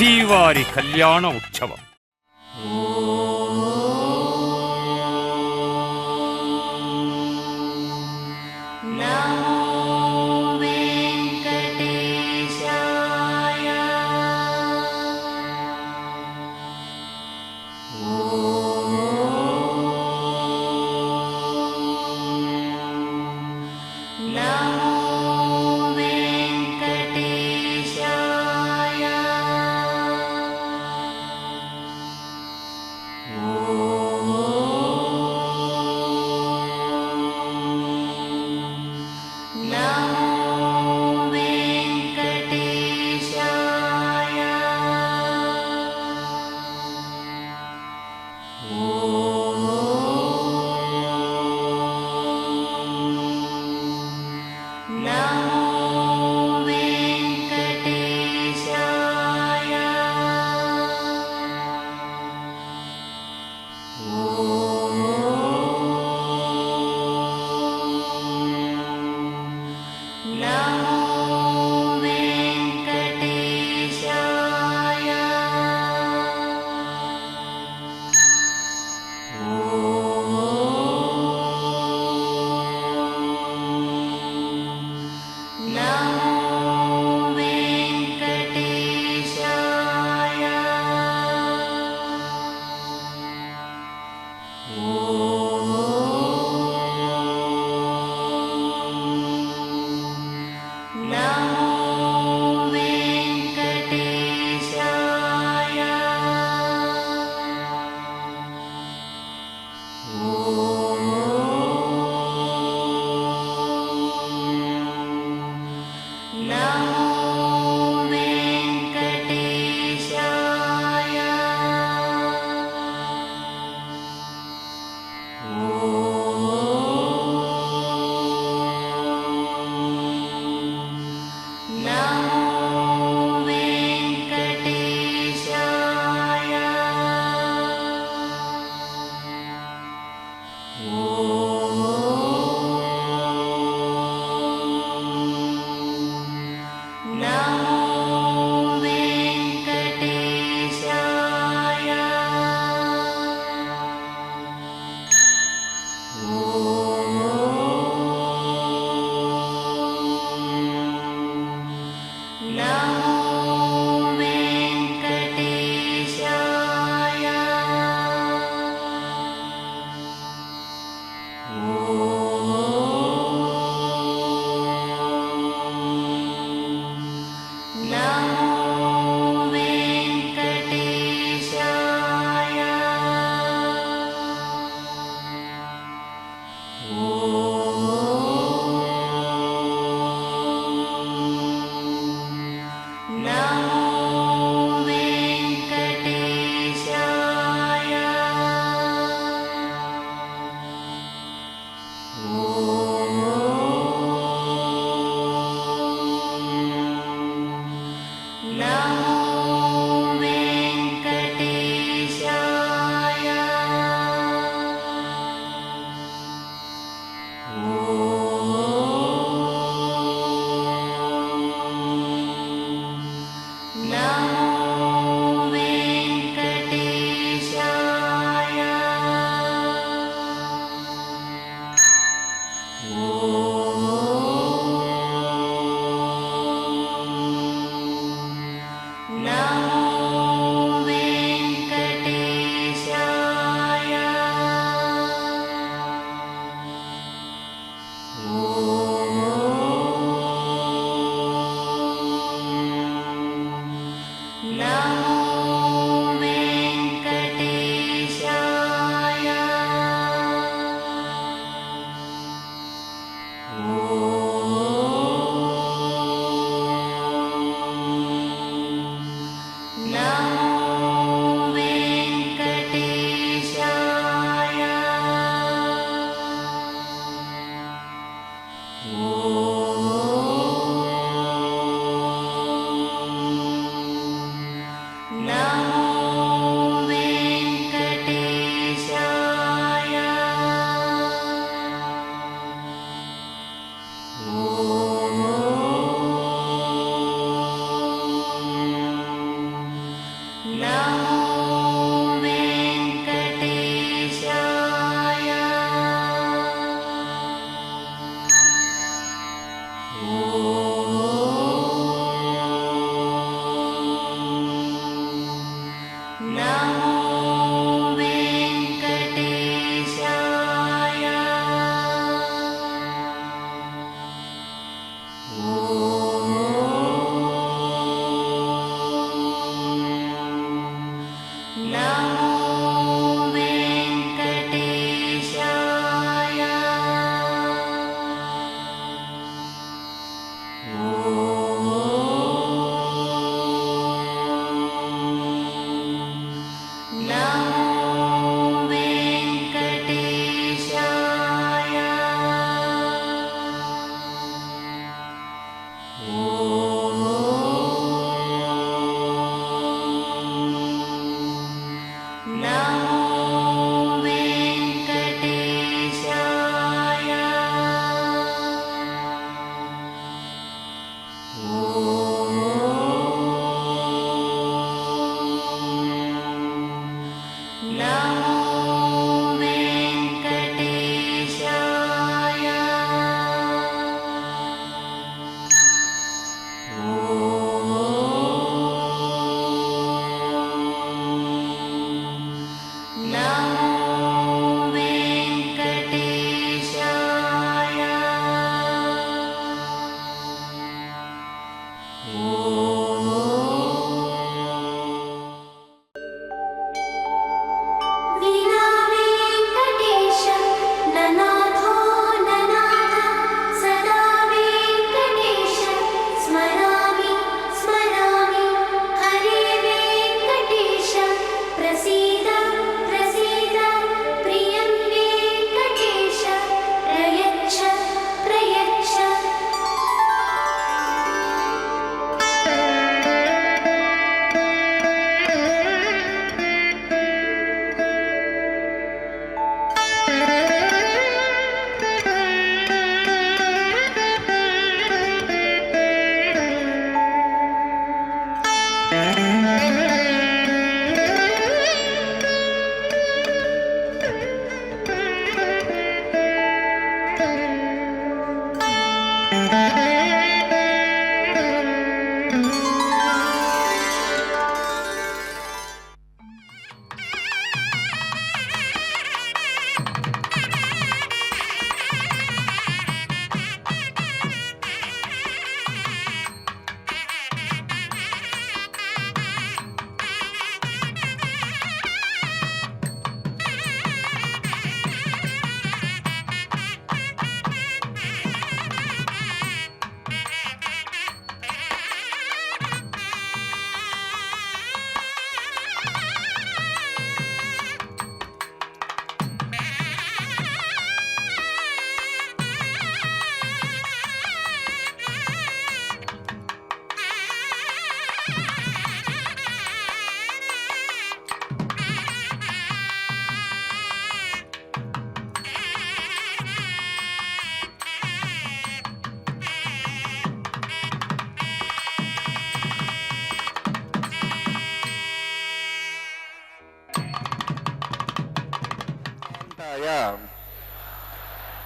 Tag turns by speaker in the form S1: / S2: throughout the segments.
S1: శ్రీవారి కళ్యాణ ఉత్సవం.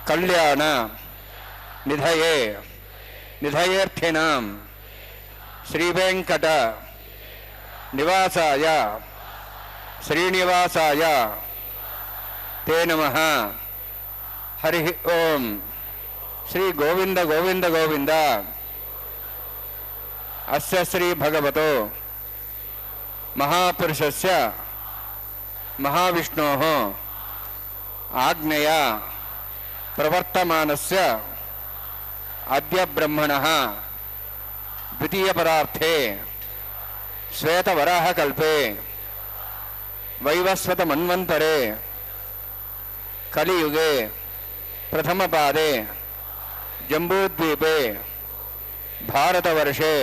S2: कल्याण निधये निधयेऽर्थिनां श्रीवेंकट निवासाय श्रीनिवासाय ते नमः। हरि ओम। श्री गोविंद गोविंद गोविंद। अस्य श्री भगवतो महापुरुषस्य महाविष्णोः आज्ञया प्रवर्तमानस्य अद्य ब्रह्मणः द्वितीय परार्थे श्वेतवराहकल्पे वैवस्वत मन्वन्तरे कलियुगे प्रथमपादे जम्बूद्वीपे भारतवर्षे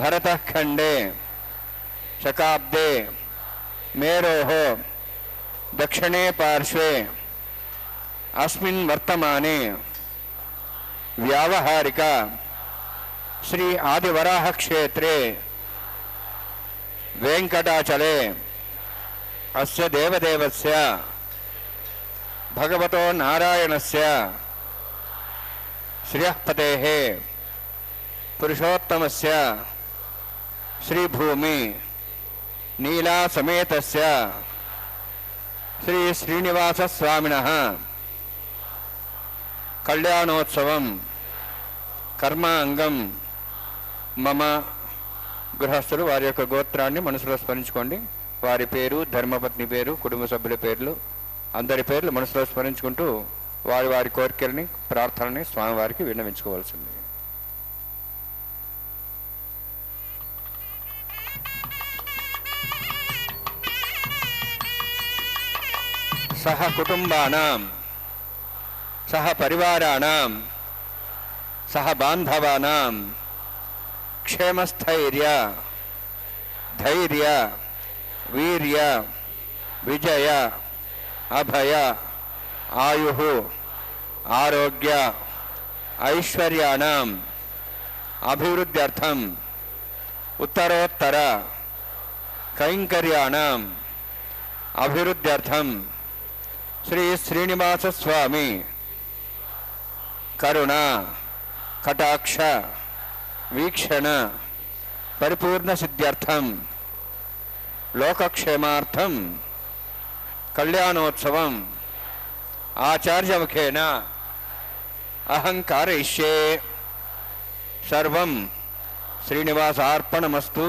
S2: भरतखण्डे शकाब्दे मेरोः दक्षिणे पार्श्वे अस्मिन् वर्तमाने व्यावहारिक श्री आदिवराह क्षेत्रे वेंकटाचले अस्य देवदेवस्य भगवतो नारायणस्य श्रियःपतेः पुरुषोत्तमस्य श्रीभूमि नीला समेतस्य श्री श्रीनिवासस्वामिनः कल्याणोत्सवं कर्मांगं मम గృహస్థులు వారి యొక్క గోత్రాన్ని మనసులో స్మరించుకోండి. వారి పేరు, ధర్మపత్ని పేరు, కుటుంబ సభ్యుల పేర్లు, అందరి పేర్లు మనసులో స్మరించుకుంటూ వారి వారి కోరికల్ని, ప్రార్థనని స్వామివారికి విన్నవించుకోవాల్సింది. సహ కుటుంబానాం సహ పరివారాణాం సహ బాంధవానాం क्षेमस्थैर्य धैर्य वीर्य विजय अभय आयुः आरोग्य ऐश्वर्याणाम् अभिवृद्ध्यर्थम् उत्तरोत्तर कैंकर्याणाम् अभिवृद्ध्यर्थम् श्री श्रीनिवास स्वामी करुणा कटाक्ष वीक्षण परिपूर्ण सिद्ध्यर्थम लोकक्षेमार्थम कल्याणोत्सवम आचार्य मुखेन अहंकारयिष्ये सर्वं श्रीनिवासार्पणमस्तु.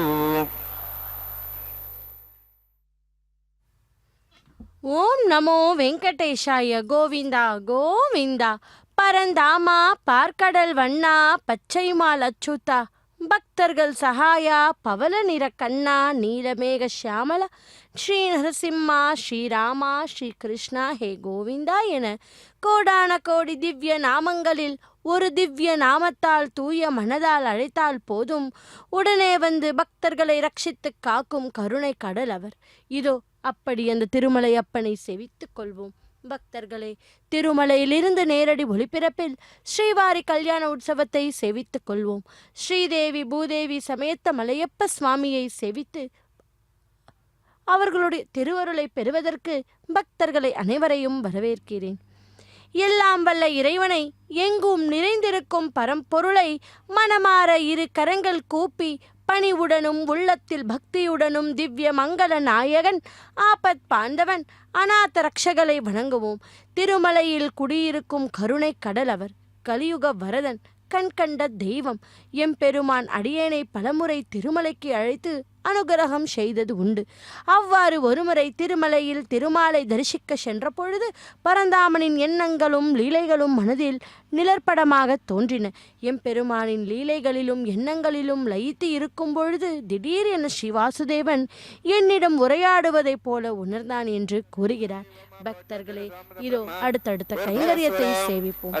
S3: ओम नमो वेंकटेशाय. गोविंदा गोविंदा. பரந்தாமா, பார்க்கடல் வண்ணா, பச்சைமால் அச்சுதா, பக்தர்கள் சகாயா, பவள நிற கண்ணா, நீலமேக ஷியாமல, ஸ்ரீ நரசிம்மா, ஸ்ரீராமா, ஸ்ரீ கிருஷ்ணா, ஹே கோவிந்தா என கோடான கோடி திவ்ய நாமங்களில் ஒரு திவ்ய நாமத்தால் தூய மனதால் அழைத்தால் போதும், உடனே வந்து பக்தர்களை ரட்சித்து காக்கும் கருணை கடல் அவர். இதோ அப்படி அந்த திருமலை அப்பனை செவித்துக் கொள்வோம். பக்தர்களே, திருமலையிலிருந்து நேரடி ஒளிபரப்பில் ஸ்ரீவாரி கல்யாண உற்சவத்தை சேவித்துக் கொள்வோம். ஸ்ரீதேவி பூதேவி சமேத்த மலையப்ப சுவாமியை சேவித்து அவர்களுடைய திருவருளை பெறுவதற்கு பக்தர்களை அனைவரையும் வரவேற்கிறேன். எல்லாம் வல்ல இறைவனை, எங்கும் நிறைந்திருக்கும் பரம்பொருளை மனமாற இரு கரங்கள் கூப்பி பணிவுடனும் உள்ளத்தில் பக்தியுடனும் திவ்ய மங்கள நாயகன், ஆபத் பாந்தவன், அநாத ரக்ஷகளை வணங்குவோம். திருமலையில் குடியிருக்கும் கருணை கடல் அவர். கலியுக வரதன், கண்கண்ட தெய்வம். எம்பெருமான் அடியேனை பலமுறை திருமலைக்கு அழைத்து அனுகிரகம் செய்தது உண்டு. அவ்வாறு ஒருமுறை திருமலையில் திருமாலை தரிசிக்க சென்ற பொழுது பரந்தாமனின் எண்ணங்களும் லீலைகளும் மனதில் நிழற்படமாக தோன்றின. எம்பெருமானின் லீலைகளிலும் எண்ணங்களிலும் லயித்து இருக்கும் பொழுது திடீர் என ஸ்ரீவாசுதேவன் என்னிடம் உரையாடுவதைப் போல உணர்ந்தான் என்று கூறுகிறார். பக்தர்களே, இதோ அடுத்தடுத்த கைங்கரியத்தை சேவிப்போம்.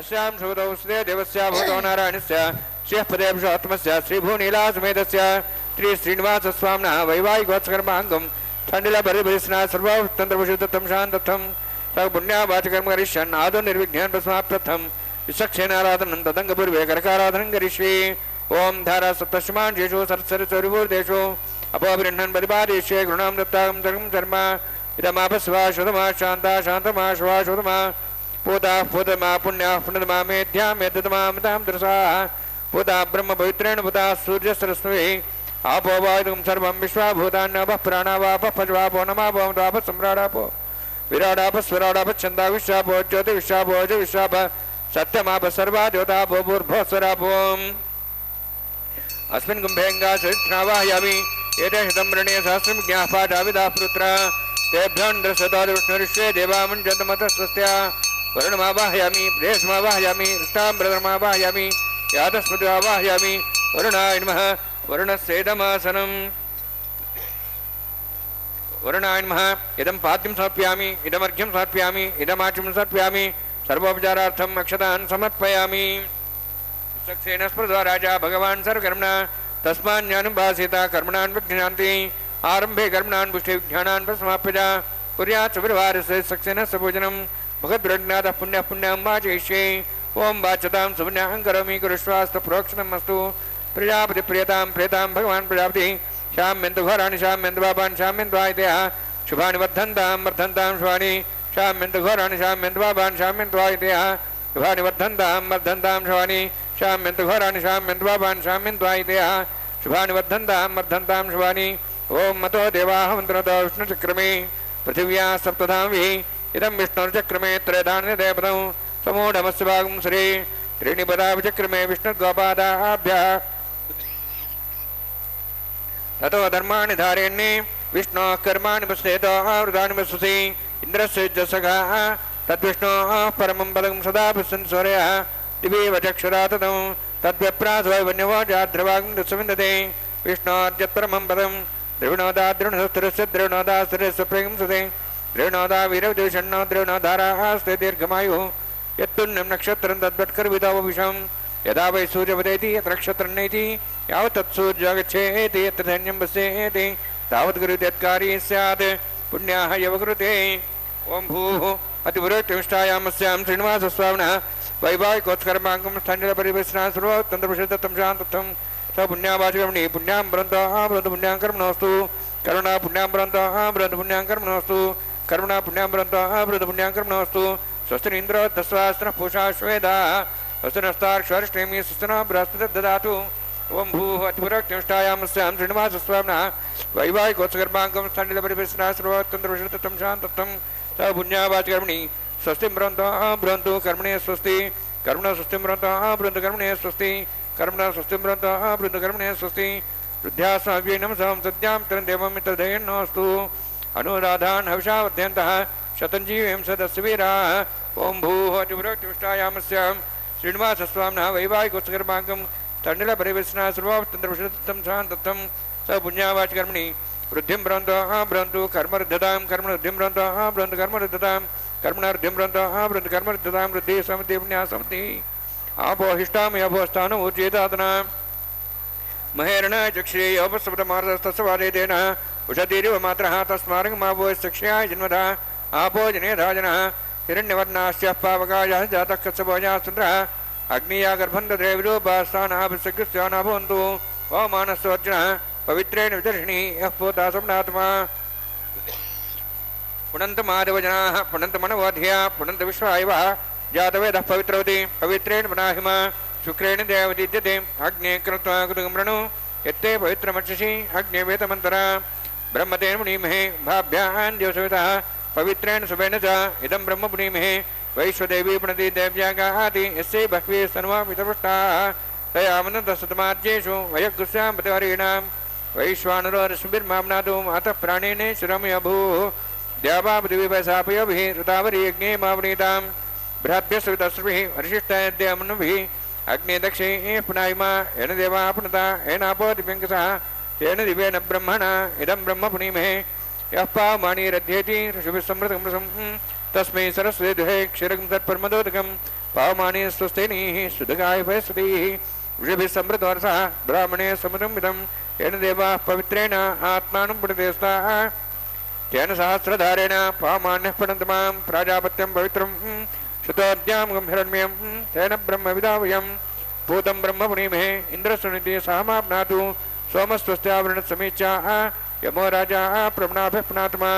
S3: श्री श्रीनिवास स्वामिना वैवाहिकोत्सकर्मांगम ठंडिला परिभरिस्ना सर्वतंत्रभूषितम शांतथम सब पुण्यावाचकर्म करिष्यन् आदो निर्विघ्नं प्रसमाप्तथम विचक्षेणाराधनं तदंगपूर्वे करकाराधनं करिष्ये. ओम धारा सप्तशमान जेषु सरसरचौरिभूर्देषु अपबृह्णन् परिपादेष्ये गुणां दत्तां धर्मं धर्म इदमापस्वा शुद्धमा शान्ता शान्तमा श्वा शुद्धमा पूता पूतमा पुण्या पुण्यतमा मेध्या मेद्धतमा मतां दृशा पूता ब्रह्म पवित्रेण पूता सूर्य सरस्वती आपो वायुं सर्वं विश्वाभूतान्यपः प्राणावापः पज्वापो नमापो द्वापः सम्राडापो विराडापः स्वराडापः छन्दाविश्वापो ज्योतिविश्वापो ज्योतिविश्वापः सत्यमापः सर्वा द्योतापो भूर्भुवस्वरापो. अस्मिन् कुम्भेऽङ्गा चरित्रावाहयामि एते शतं वृणे सहस्रं ज्ञापादाविदाः पुत्रा तेभ्योऽन्द्रशतादृष्णऋष्ये देवामञ्जन्तमतः स्वस्त्या वरुणमावाहयामि प्रेषमावाहयामि ऋष्टाम्बरमावाहयामि यातस्मृतिमावाहयामि वरुणाय नमः वरुणस्येदमासनं वरुणाय नमः इदं पाद्यं समर्पयामि इदमर्घ्यं समर्पयामि इदमाच्यं समर्पयामि सर्वोपचारार्थम् अक्षतान् समर्पयामि. विचक्षेण स्मृत्वा राजा भगवान् सर्वकर्मणा तस्मान्यानुभासिता कर्मणान् विघ्नान्ति आरम्भे कर्मणान् पुष्टे विज्ञानान् प्रसमाप्यता कुर्यात् सुविर्वारस्य सक्सेनस्य पूजनं भगवद्विरज्ञातः पुण्यः पुण्यं वाचयिष्ये. ओं वाचतां सुपुण्याहं करोमि कुरुष्वास्तु प्रोक्षणम् अस्तु. प्रजापति प्रियतां प्रियतां भगवान् प्रजापति शाम्यन्तु घोराणि शाम्यन्तु पापान् शाम्यन्तु आयतयः शुभानि वर्धन्तां वर्धन्तां शुभानि शाम्यन्तु घोराणि शाम्यन्तु पापान् शाम्यन्तु आयतयः शुभानि वर्धन्तां वर्धन्तां शुभानि
S2: शाम्यन्तु घोराणि शाम्यन्तु पापानि शाम्यन्तु आयितयः शुभानि वर्धन्तां शुभानि ओम मतो देवाः मन्त्रतो विष्णुचक्रमे पृथिव्याः सप्तधामभिः इदं विष्णुर्चक्रमे त्रयधान्य देवतं समूढमस्य भागं श्री त्रीणि पदा विचक्रमे विष्णुर्गोपादाभ्यः ततो धर्माणि धारयन्ये विष्णोः कर्माणि पश्येतो आवृतानि पश्यसि इन्द्रस्य जसगः तद्विष्णोः परमं पदं सदा पश्यन् सूर्यः दिवि वचक्षुरा ततं तद्व्यप्रासो वन्यवोजाद्रवागं दशविन्दते विष्णोर्यत्परमं पदं द्रविणोदा द्रविणोस्तरस्य द्रविणोदा सुरस्य प्रेम सुते द्रविणोदा वीरविदूषण्णो द्रविणोधारास्ते दीर्घमायुः यत्पुण्यं नक्षत्रं तद्वत्कर्वितावविषं यदा वै सूर्यवदेति यत् नक्षत्रं नेति यावत् तत्सूर्यो गच्छेति यत्र धन्यं वसेति तावत् गुरुतेत्कारी स्यात् पुण्याः यवकृते ओम भूः अतिपुरोक्तिष्ठायामस्यां श्रीनिवासस्वामिनः वैवाहिकोत्कर्माङ्गं स्थानिलपरिवेशना सर्वतन्त्रविषयदत्तं शान्तत्वं स पुण्यावाचकर्मणि पुण्यां ब्रन्तो ब्रन्त पुण्यां कर्मणोऽस्तु करुणा पुण्यां ब्रन्तो ब्रन्त पुण्यां कर्मणोऽस्तु करुणा पुण्यां ब्रन्तो ब्रन्त पुण्यां कर्मणोऽस्तु स्वस्तिरिन्द्रो दस्वास्त्रः पूषा श्वेदा स्वस्तिनस्तार्क्ष्वरिष्टेमि स्वस्तिनः बृहस्पतिर्ददातु ओम भूः अतिपुरोक्तिष्ठायामस्यां श्रीनिवासस्वामिनः वैवाहिकोत्कर्माङ्गं स्थानिलपरिवेशना सर्वतन्त्रविषयदत्तं शान्तत्वं स पुण्यावाचकर्मणि स्वस्ति ब्रंतो कर्मणे स्वस्ति कर्मण स्वस्ति ब्रंत कर्मणे स्वस्ति कर्मण स्वस्ति ब्रंत कर्मणे स्वस्ति रुद्ध्यास्माभिः नमसां सद्यां तरं देवं मित्रधयन्नोऽस्तु अनुराधान् हविषा वर्धयन्तः शतञ्जीवीं सदस्य वीराः ओम भूः अतिपुरोक्तिष्ठायामस्यां श्रीनिवासस्वामिनः वैवाहिकोत्कर्माङ्गं तण्डिलपरिवेशना सर्वतन्त्रविषयदत्तं शान्तत्वं स पुण्यावाचकर्मणि वृद्धिं ब्रन्तु कर्मरुद्धतां कर्मवृद्धिं ब्रन्तु कर्मरुद्धतां कर्मणार्ध्यं ब्रन्त कर्मरुद्धतां वृद्धिः समृद्धिः पुण्या समृद्धिः आपोहिष्टामि अभोस्थानम् ऊर्जेतादना महेरणा चक्षुरेयोपस्वतमार्दस्तस्वादेतेन उषतीरिव मात्रः तस्मार्गमापोश्चक्ष्याय जन्मधा आपो जनेधाजनः हिरण्यवर्णास्यः पावकायः जातः कच्छपोजः सुन्द्रः अग्निया गर्भं दद्रे विरूपास्थानाभिषग्स्याना भवन्तु ओमानस्वर्जनः पवित्रेण विदर्शिनी यः पोता समनात्मा पुनन्तमादवजनाः पुनन्तमनवधिया पुनन्तविश्वायवः जातवेदः पवित्रवति पवित्रेण मनाहिमा शुक्रेण देवदीद्यते अग्ने कृत्वा कुतुगमृणु यत्ते पवित्रमर्चसि अग्ने वेतमन्तरा ब्रह्मतेन मुनीमहे भाभ्यान् दिवसवितः पवित्रेण शुभेन च इदं ब्रह्म पुनीमहे वैश्वदेवी प्रणति देव्यागाति यस्यै बह्वी स्तन्वा पितपृष्टाः तया मनन्तशतमार्जेषु वयगुस्यां प्रतिहरीणां वैश्वानरो रश्मिर्माम्नादो मातः प्राणेन शिरमयभूः द्यावापृथिवीपैसापयोभिः ऋतावरी यज्ञे मावनीतां बृहद्भ्यस्वितस्रुभिः वरिशिष्टायद्यमनुभिः अग्ने दक्षे पुनायिमा येन देवाः पुनता येनापो दिव्यङ्कसः तेन दिव्येन ब्रह्मणा इदं ब्रह्म पुनीमहे यः पावमानीरध्येति ऋषिभिः समृतमृतं तस्मै सरस्वती दुहे क्षीरं तत्परमदोदकं पावमानी स्वस्तेनीः सुदगाय भयस्वतीः ऋषिभिः समृतवर्षः ब्राह्मणे समृतमिदं येन देवाः पवित्रेण आत्मानं पुनतेस्ताः तेन सहस्रधारेण पावमान्यः पुनन्तमां प्राजापत्यं पवित्रं श्रुतोद्यां गम्भीरण्यं तेन ब्रह्मविदावयं भूतं ब्रह्म पुनीमहे इन्द्रसुनिति सहमाप्नातु सोमस्वस्त्यावरणसमीक्षा यमो राजा प्रमणाभ्यः पुनात्मा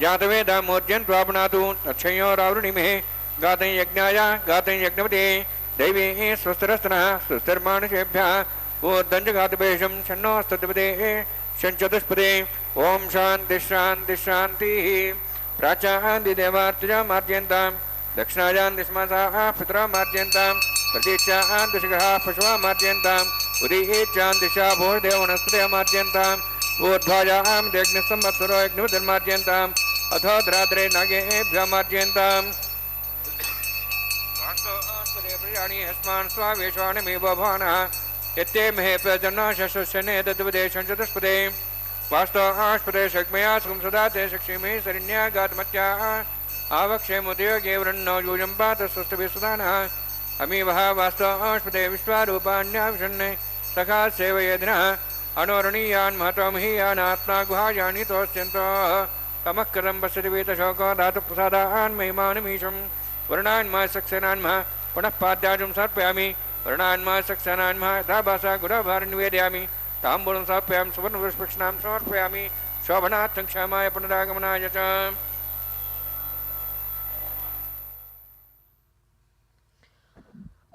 S2: जातवेदामोर्जन्त्वापुनातु तच्छयोरावृणीमहे गातं यज्ञाय गातं यज्ञपते दैवे स्वस्तिरस्तनः स्वस्तिर्मानुषेभ्यः ऊर्ध्वञ्जगातुभेषं षण्णोस्तद्पदे षण्चतुष्पदे ओम शांति शांति शांतिः प्राचान्दिदेवार्चजा मार्जयन्तां दक्षिणायां दिश्मासाः पितरा मार्जयन्तां प्रतीच्यां दिशगः पशुवा मार्जयन्ताम् उदीच्यां दिशा भूर्देव वनस्पतयः मार्जयन्ताम् ऊर्ध्वायां यज्ञसंवत्सरो यज्ञविधिर्मार्जयन्ताम् अथो द्राद्रे नागेभ्यः मार्जयन्ताम् प्रजाणि हस्मान् स्वावेशानमेव भवानः यत्ते महे प्रजन्ना शस्यने दद्वदे चतुष्पदे वास्तवास्पदे शक्मया सुखं सदा ते शक्षिमे शरण्या गातमत्या आवक्षेमुदयोगे वृन्नो यूयं पात स्वस्तभिः सुधानः अमीवः वास्तवास्पदे विश्वारूपाण्याविषण्णे सखा सेवयेदिनः अनोरणीयान् महत्वमहीयान् आत्मा गुहायानि तोस्यन्तः तमः कृतं पश्यति वीतशोको धातुप्रसादान् महिमानमीशं वर्णान्मा सक्सेनान्मः पुनः पाद्याजं समर्पयामि वर्णान्मा सक्सेनान्मः यथा भाषा गुरुभारं निवेदयामि ताम्बूलं समर्पयामि सुवर्णपुष्पक्षणां समर्पयामि शोभनार्थं क्षमाय पुनरागमनाय च।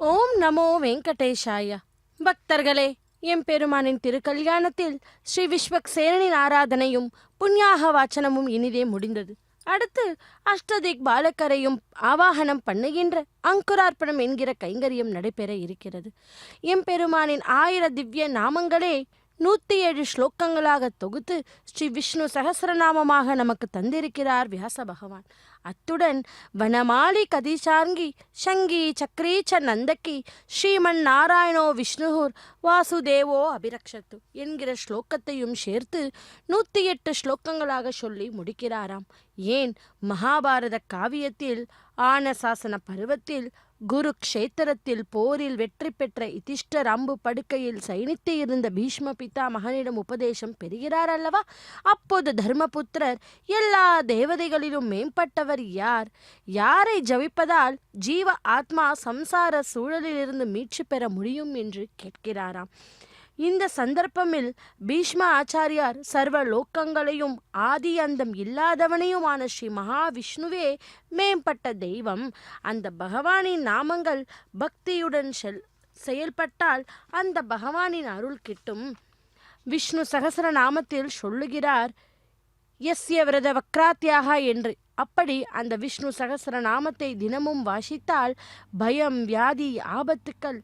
S3: ஓம் நமோ வெங்கடேஷாய. பக்தர்களே, எம்பெருமானின் திருக்கல்யாணத்தில் ஸ்ரீ விஸ்வக்சேனனின் ஆராதனையும் புண்ணியாக வாச்சனமும் இனிதே முடிந்தது. அடுத்து அஷ்டதிக் பாலக்கரையும் ஆவாகனம் பண்ணுகின்ற அங்குரார்ப்பணம் என்கிற கைங்கரியம் நடைபெற இருக்கிறது. எம்பெருமானின் 1000 திவ்ய நாமங்களே 107 ஸ்லோகங்களாக தொகுத்து ஸ்ரீ விஷ்ணு சகசிரநாமமாக நமக்கு தந்திருக்கிறார் வியாச பகவான். அத்துடன் வனமாலி கதிசாங்கி சங்கி சக்ரீச்ச நந்தக்கி ஸ்ரீமன் நாராயணோ விஷ்ணுர் வாசுதேவோ அபிரக்ஷத்து என்கிற ஸ்லோகத்தையும் சேர்த்து 108 ஸ்லோகங்களாக சொல்லி முடிக்கிறாராம். ஏன், மகாபாரத காவியத்தில் ஆனசாசன பருவத்தில் குரு க்ஷேத்திரத்தில் போரில் வெற்றி பெற்ற யுதிஷ்டர் அம்பு படுக்கையில் சயனித்து இருந்த பீஷ்ம பிதா மகனிடம் உபதேசம் பெறுகிறார் அல்லவா? அப்போது தர்மபுத்திரர் எல்லா தேவதைகளிலும் மேம்பட்டவர் யார், யாரை ஜபிப்பதால் ஜீவ ஆத்மா சம்சார சூழலிலிருந்து மீட்சி பெற முடியும் என்று கேட்கிறாராம். இந்த சந்தர்ப்பமில் பீஷ்ம ஆச்சாரியார் சர்வ லோக்கங்களையும் ஆதி அந்தம் இல்லாதவனையுமான ஸ்ரீ மகாவிஷ்ணுவே மேம்பட்ட தெய்வம். அந்த பகவானின் நாமங்கள் பக்தியுடன் செயல்பட்டால் அந்த பகவானின் அருள் கிட்டும். விஷ்ணு சகசர நாமத்தில் சொல்லுகிறார் யஸ்ய விரத வக்ராத்தியாக என்று. அப்படி அந்த விஷ்ணு சகசர நாமத்தை தினமும் வாசித்தால் பயம், வியாதி, ஆபத்துக்கள்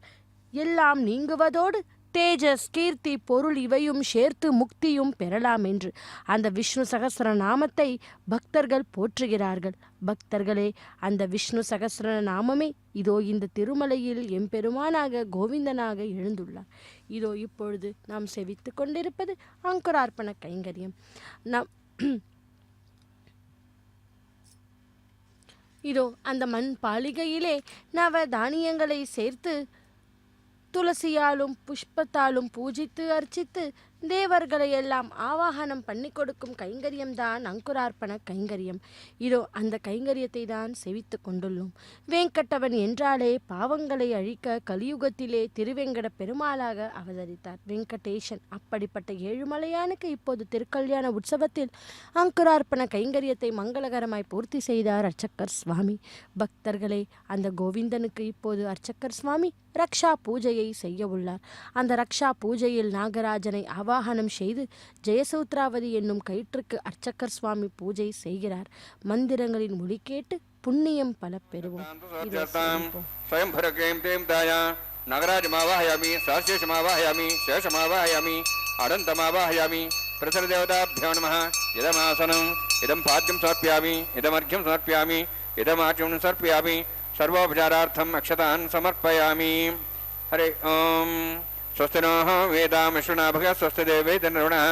S3: எல்லாம் நீங்குவதோடு தேஜஸ், கீர்த்தி, பொருள் இவையும் சேர்த்து முக்தியும் பெறலாம் என்று அந்த விஷ்ணு சகஸ்ர நாமத்தை பக்தர்கள் போற்றுகிறார்கள். பக்தர்களே, அந்த விஷ்ணு சகஸ்ர நாமமே இதோ இந்த திருமலையில் எம்பெருமானாக கோவிந்தனாக எழுந்துள்ளார். இதோ இப்பொழுது நாம் செவித்து கொண்டிருப்பது அங்குரார்ப்பண கைங்கரியம். இதோ அந்த மண் பாலிகையிலே நவ தானியங்களை சேர்த்து துளசியாலும் புஷ்பத்தாலும் பூஜித்து அர்ச்சித்து தேவர்களை எல்லாம் ஆவாகனம் பண்ணி கொடுக்கும் கைங்கரியம்தான் அங்குரார்ப்பண கைங்கரியம். இதோ அந்த கைங்கரியத்தை தான் செவித்து கொண்டுள்ளோம். வேங்கட்டவன் என்றாலே பாவங்களை அழிக்க கலியுகத்திலே திருவெங்கட பெருமாளாக அவதரித்தார் வெங்கடேசன். அப்படிப்பட்ட ஏழுமலையானுக்கு இப்போது திருக்கல்யாண உற்சவத்தில் அங்குரார்ப்பண கைங்கரியத்தை மங்களகரமாய் பூர்த்தி செய்தார் அர்ச்சக்கர் சுவாமி. பக்தர்களே, அந்த கோவிந்தனுக்கு இப்போது அர்ச்சக்கர் சுவாமி ரக்ஷா பூஜையை செய்ய உள்ளார். அந்த ரக்ஷா பூஜையில் நாகராஜனை ஆவாகனம் செய்து ஜெயசூத்ராவதி என்னும் கயிற்றுக்கு அர்ச்சக்கர் சுவாமி பூஜை செய்கிறார். மந்திரங்களின் மொழி கேட்டு புண்ணியம் பல பெறுவோம்.
S2: நகராஜமாவாஹயாமி, சாஸ்யேஷமாவாஹயாமி, சேஷமாவாஹயாமி, அடந்தமாவாஹயாமி. பிரசரதேவதாभ्यो நமः. இதமாசனம், இதம் பாத்யம் சமர்ப்பயாமி, இதமர்घ्यं சமர்ப்பயாமி, இதமாச்சமனம் சமர்ப்பயாமி. सर्वोपचारार्थम अक्षतान् समर्पयामि. हरे ओम. स्वस्ति नः वेदामश्वनाभग स्वस्ति देवैतनरुणः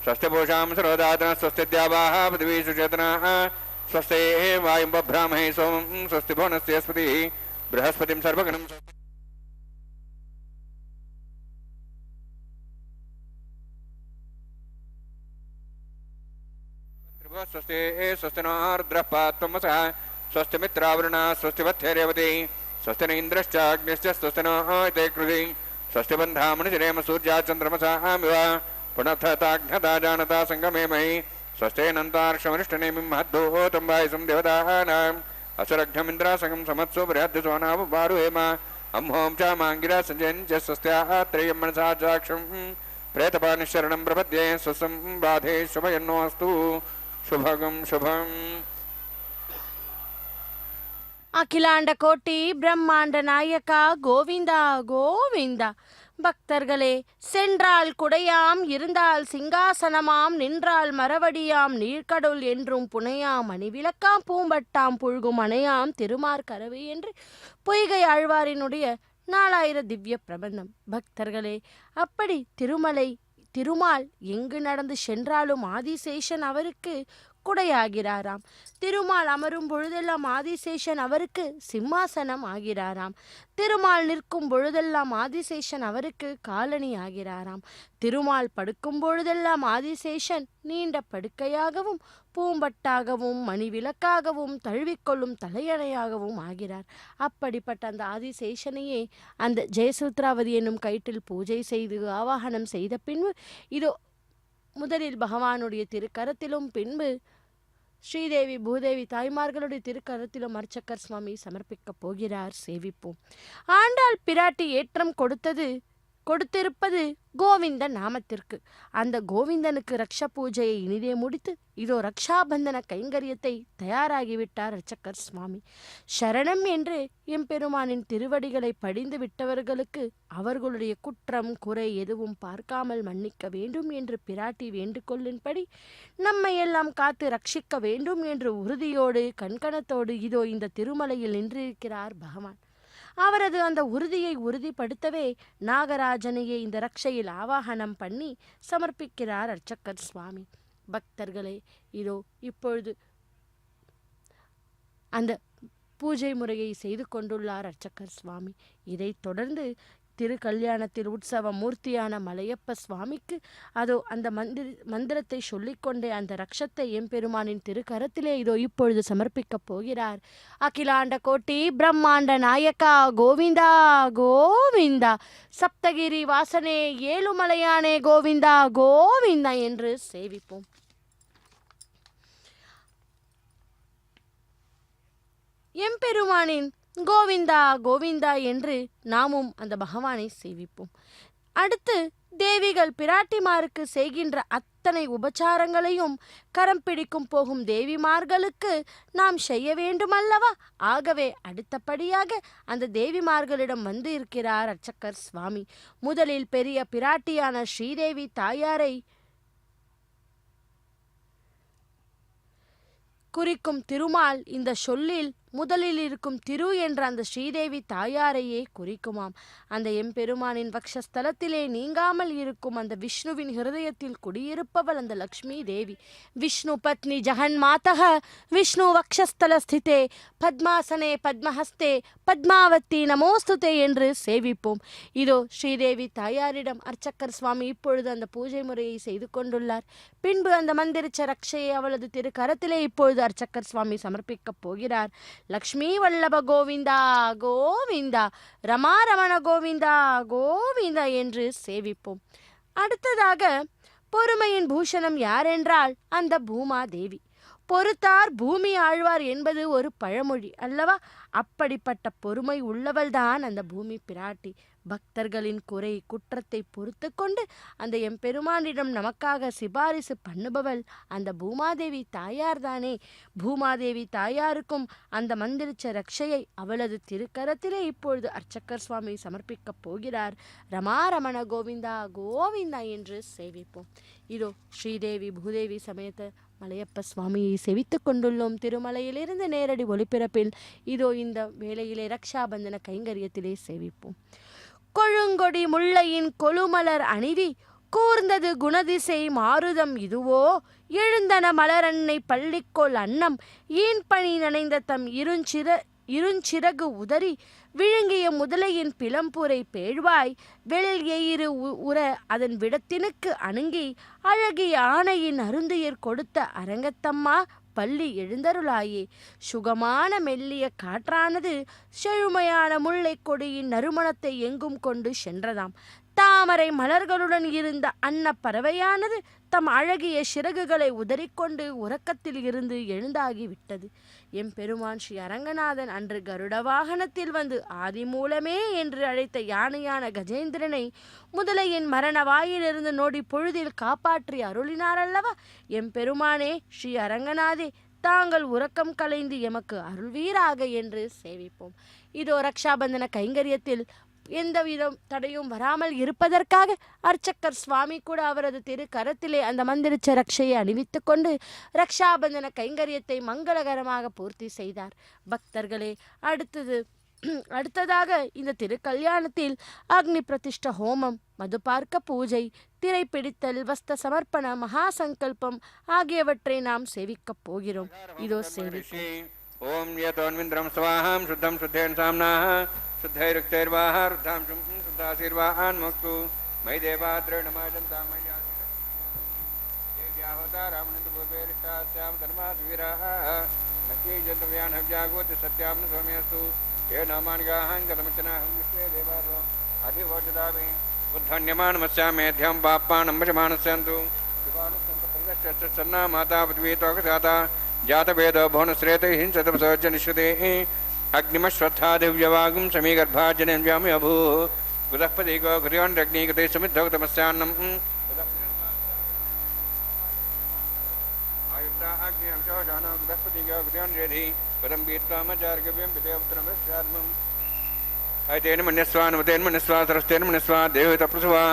S2: स्वस्ति पूषां सरोदातनः स्वस्ति द्यावाः पृथिवी सुचेतनः स्वस्ति वायुं बभ्रामहे सोमं स्वस्ति भुवनस्य स्पतिः बृहस्पतिं सर्वगणं स्वस्ति स्वस्ति नः रुद्रः पात्वमसः स्वस्ति मित्रावरुणः स्वस्ति वत्थे रेवती स्वस्ति न इन्द्रश्चाग्निश्च स्वस्ति नो ते कृधि स्वस्ति बन्धामणिरेम सूर्या चन्द्रमसामिव पुनः ताघ्नता जानता सङ्गमे मयि स्वस्ति नन्तार्क्षमनिष्ठनेमिं महद्भूतं वायुसं देवतानाम् असुरघ्नमिन्द्रासङ्गं समत्सु बृहद्सोनावबारुहेम अम्हों च माङ्गिरा सञ्जयन् च स्वस्त्याः त्रयं मनसा चाक्षं प्रेतपानिशरणं प्रपद्ये स्वसं बाधे शुभयन्नोऽस्तु शुभगं शुभम्.
S3: அகிலாண்ட கோட்டி பிரம்மாண்ட நாயக்கா கோவிந்தா கோவிந்தா. பக்தர்களே, சென்றால் குடையாம், இருந்தால் சிங்காசனமாம், நின்றால் மரவடியாம், நீர்க்கடவுள் என்றும் புனையாம், மணிவிளக்காம், பூம்பட்டாம், புழுகும் அணையாம், திருமார் கரவு என்று பொய்கை ஆழ்வாரினுடைய 4000 திவ்ய பிரபந்தம். பக்தர்களே, அப்படி திருமால் எங்கு நடந்து சென்றாலும் ஆதிசேஷன் அவருக்கு குடையாகிறாராம். திருமால் அமரும் பொழுதெல்லாம் ஆதிசேஷன் அவருக்கு சிம்மாசனம் ஆகிறாராம். திருமால் நிற்கும் பொழுதெல்லாம் ஆதிசேஷன் அவருக்கு காலணி ஆகிறாராம். திருமால் படுக்கும் பொழுதெல்லாம் ஆதிசேஷன் நீண்ட படுக்கையாகவும் பூம்பட்டாகவும் மணிவிளக்காகவும் தழுவிக்கொள்ளும் தலையணையாகவும் ஆகிறார். அப்படிப்பட்ட அந்த ஆதிசேஷனையே அந்த ஜெயசூத்ராவதி என்னும் கயிற்றில் பூஜை செய்து ஆவாகனம் செய்த பின்பு இதோ முதலில் பகவானுடைய திருக்கரத்திலும் பின்பு ஸ்ரீதேவி பூதேவி தாய்மார்களுடைய திருக்கரத்திலும் அர்ச்சகர் சுவாமி சமர்ப்பிக்கப் போகிறார். சேவிப்போம். ஆண்டாள் பிராட்டி ஏற்றம் கொடுத்திருப்பது கோவிந்த நாமத்திற்கு. அந்த கோவிந்தனுக்கு ரக்ஷ பூஜையை இனிதே முடித்து இதோ ரக்ஷாபந்தன கைங்கரியத்தை தயாராகிவிட்டார் அர்ச்சகர் சுவாமி. சரணம் என்று எம்பெருமானின் திருவடிகளை படிந்து விட்டவர்களுக்கு அவர்களுடைய குற்றம் குறை எதுவும் பார்க்காமல் மன்னிக்க வேண்டும் என்று பிராட்டி வேண்டுகொள்ளின்படி நம்மை எல்லாம் காத்து ரட்சிக்க வேண்டும் என்று உறுதியோடு கண்கணத்தோடு இதோ இந்த திருமலையில் நின்றிருக்கிறார் பகவான். அவரது அந்த உறுதியை உறுதிப்படுத்தவே நாகராஜனையே இந்த ரக்ஷையில் ஆவாகனம் பண்ணி சமர்ப்பிக்கிறார் அர்ச்சகர் சுவாமி. பக்தர்களே, இதோ இப்பொழுது அந்த பூஜை முறையை செய்து கொண்டுள்ளார் அர்ச்சகர் சுவாமி. இதைத் தொடர்ந்து திரு கல்யாணத்தில் உற்சவ மூர்த்தியான மலையப்ப சுவாமிக்கு அதோ அந்த மந்திரத்தை சொல்லிக்கொண்டே அந்த ரக்ஷத்தை எம்பெருமானின் திருக்கரத்திலே இதோ இப்பொழுது சமர்ப்பிக்கப் போகிறார். அகிலாண்ட கோட்டி பிரம்மாண்ட நாயக்கா கோவிந்தா கோவிந்தா, சப்தகிரி வாசனே ஏழுமலையானே கோவிந்தா கோவிந்தா என்று சேவிப்போம். எம்பெருமானின் கோவிந்தா கோவிந்தா என்று நாமும் அந்த பகவானை சேவிப்போம். அடுத்து தேவிகள் பிராட்டிமாருக்கு செய்கின்ற அத்தனை உபச்சாரங்களையும் கரம் பிடிக்கும் போகும் தேவிமார்களுக்கு நாம் செய்ய வேண்டுமல்லவா? ஆகவே அடுத்தபடியாக அந்த தேவிமார்களிடம் வந்து இருக்கிறார் அர்ச்சகர் சுவாமி. முதலில் பெரிய பிராட்டியான ஸ்ரீதேவி தாயாரை குறிக்கும் திருமால் இந்த சொல்லில் முதலில் இருக்கும் திரு என்ற அந்த ஸ்ரீதேவி தாயாரையே குறிக்குமாம். அந்த எம்பெருமானின் வக்ஷஸ்தலத்திலே நீங்காமல் இருக்கும் அந்த விஷ்ணுவின் ஹிருதயத்தில் குடியிருப்பவள் அந்த லக்ஷ்மி தேவி. விஷ்ணு பத்னி ஜகன் மாதக விஷ்ணு வக்ஷஸ்தல ஸ்திதே பத்மாசனே பத்மஹஸ்தே பத்மாவதி நமோஸ்துதே என்று சேவிப்போம். இதோ ஸ்ரீதேவி தாயாரிடம் அர்ச்சகர் சுவாமி இப்பொழுது அந்த பூஜை முறையை செய்து கொண்டுள்ளார். பின்பு அந்த மந்திரிச்ச ரக்ஷையை அவளது திரு கரத்திலே இப்பொழுது அர்ச்சகர் சுவாமி சமர்ப்பிக்கப் போகிறார். லக்ஷ்மி வல்லப கோவிந்தா கோவிந்தா, ரமாரமண கோவிந்தா கோவிந்தா என்று சேவிப்போம். அடுத்ததாக பொறுமையின் பூஷணம் யாரென்றால் அந்த பூமாதேவி. பொறுத்தார் பூமி ஆழ்வார் என்பது ஒரு பழமொழி அல்லவா? அப்படிப்பட்ட பொறுமை உள்ளவள்தான் அந்த பூமி பிராட்டி. பக்தர்களின் குறை குற்றத்தை பொறுத்து கொண்டு அந்த எம்பெருமானிடம் நமக்காக சிபாரிசு பண்ணுபவள் அந்த பூமாதேவி தாயார்தானே. பூமாதேவி தாயாருக்கும் அந்த மந்திரிச்ச ரக்ஷையை அவளது திருக்கரத்திலே இப்பொழுது அர்ச்சகர் சுவாமி சமர்ப்பிக்கப் போகிறார். ரமாரமண கோவிந்தா கோவிந்தா என்று சேவிப்போம். இதோ ஸ்ரீதேவி பூதேவி சமேத மலையப்ப சுவாமியை செவித்து கொண்டுள்ளோம். திருமலையிலிருந்து நேரடி ஒளிபரப்பில் இதோ இந்த வேளையிலே ரக்ஷாபந்தன கைங்கரியத்திலே சேவிப்போம். கொழுங்கொடி முல்லையின் கொழுமலர் அணிவி கூர்ந்தது குணதிசை மாருதம் இதுவோ எழுந்தன மலரன்னை பள்ளிக்கோள் அன்னம் ஈன்பணி நனைந்த தம் இருஞ்சிறகு உதறி விழுங்கிய முதலையின் பிளம்புரை பேழ்வாய் வெள் எயிறு உற அதன் விடத்தினுக்கு அணுங்கி அழகிய ஆணையின் அருந்துயர் கொடுத்த அரங்கத்தம்மா பள்ளி எழுந்தருளாயே. சுகமான மெல்லிய காற்றானது செழுமையான முல்லை கொடியின் நறுமணத்தை எங்கும் கொண்டு சென்றதாம். தாமரை மலர்களுடன் இருந்த அன்ன பறவையானது தம் அழகிய சிறகுகளை உதறிக்கொண்டு உறக்கத்தில் இருந்து எழுந்தாகி விட்டது. எம்பெருமான் ஸ்ரீ அரங்கநாதன் அன்று கருட வாகனத்தில் வந்து ஆதிமூலமே என்று அழைத்த யானையான கஜேந்திரனை முதலையின் மரண வாயிலிருந்து நோடி பொழுதில் காப்பாற்றி அருளினார் அல்லவா? எம்பெருமானே ஸ்ரீ அரங்கநாதே, தாங்கள் உறக்கம் கலைந்து எமக்கு அருள்வீராக என்று சேவிப்போம். இதோ ரக்ஷாபந்தன கைங்கரியத்தில் எந்தவித தடையும் வராமல் இருப்பதற்காக அர்ச்சகர் சுவாமி கூட அவரது திரு கரத்திலே அந்த மந்திரிச்ச ரக்ஷையை அணிவித்து கொண்டு ரக்ஷாபந்தன கைங்கரியத்தை மங்களகரமாக பூர்த்தி செய்தார். பக்தர்களே, அடுத்ததாக இந்த திருக்கல்யாணத்தில் அக்னி பிரதிஷ்ட ஹோமம், மதுபார்க்க பூஜை, திரைப்பிடித்தல், வஸ்த சமர்ப்பண, மகா சங்கல்பம் ஆகியவற்றை நாம் சேவிக்கப் போகிறோம். இதோ சேவிப்போம்.
S2: ஓம் யதோன்விந்திரம் ஸ்வாஹாம் சுத்தம் சுத்தேன் சாம்னாஹ शुद्धैरुक्तैर्वाह रुद्धां शुद्धाशीर्वाहान् मुक्तु मयि देवाद्रे नमाजन्तां मय्याहोता रामनन्दपूर्वेरिष्टास्यां धर्माद्वीराः नक्कीजन्तव्यान् हव्यागोति सत्यां न सौम्यस्तु ते नामानिगाहं गतमचनाहं विश्वे देवासो अधिवोचदामि उद्धन्यमानमस्यामेध्यं पाप्पानं वशमानस्यन्तु शिवानुसन्तप्रदश्च सन्ना माता पृथ्वी तोकसाता जातवेदो भुवनश्रेते हिंसतपसोज्जनिश्रुते अग्निमश्वत्था दिव्यवागुं समीगर्भाजनव्यामि अभूः गुदःपदीको घृयोन्रग्निगते समिद्धोक्तमस्यान्नम् आयुक्ता अग्निंशोषाणो गुदःपदीको घृयोन्रेधि पदं पीत्वामचार्गव्यं पितेवत्रमस्यात्मम् ऐतेन मन्यस्वानुमतेन मन्यस्वा सरस्तेन मन्यस्वा देवतप्रसवा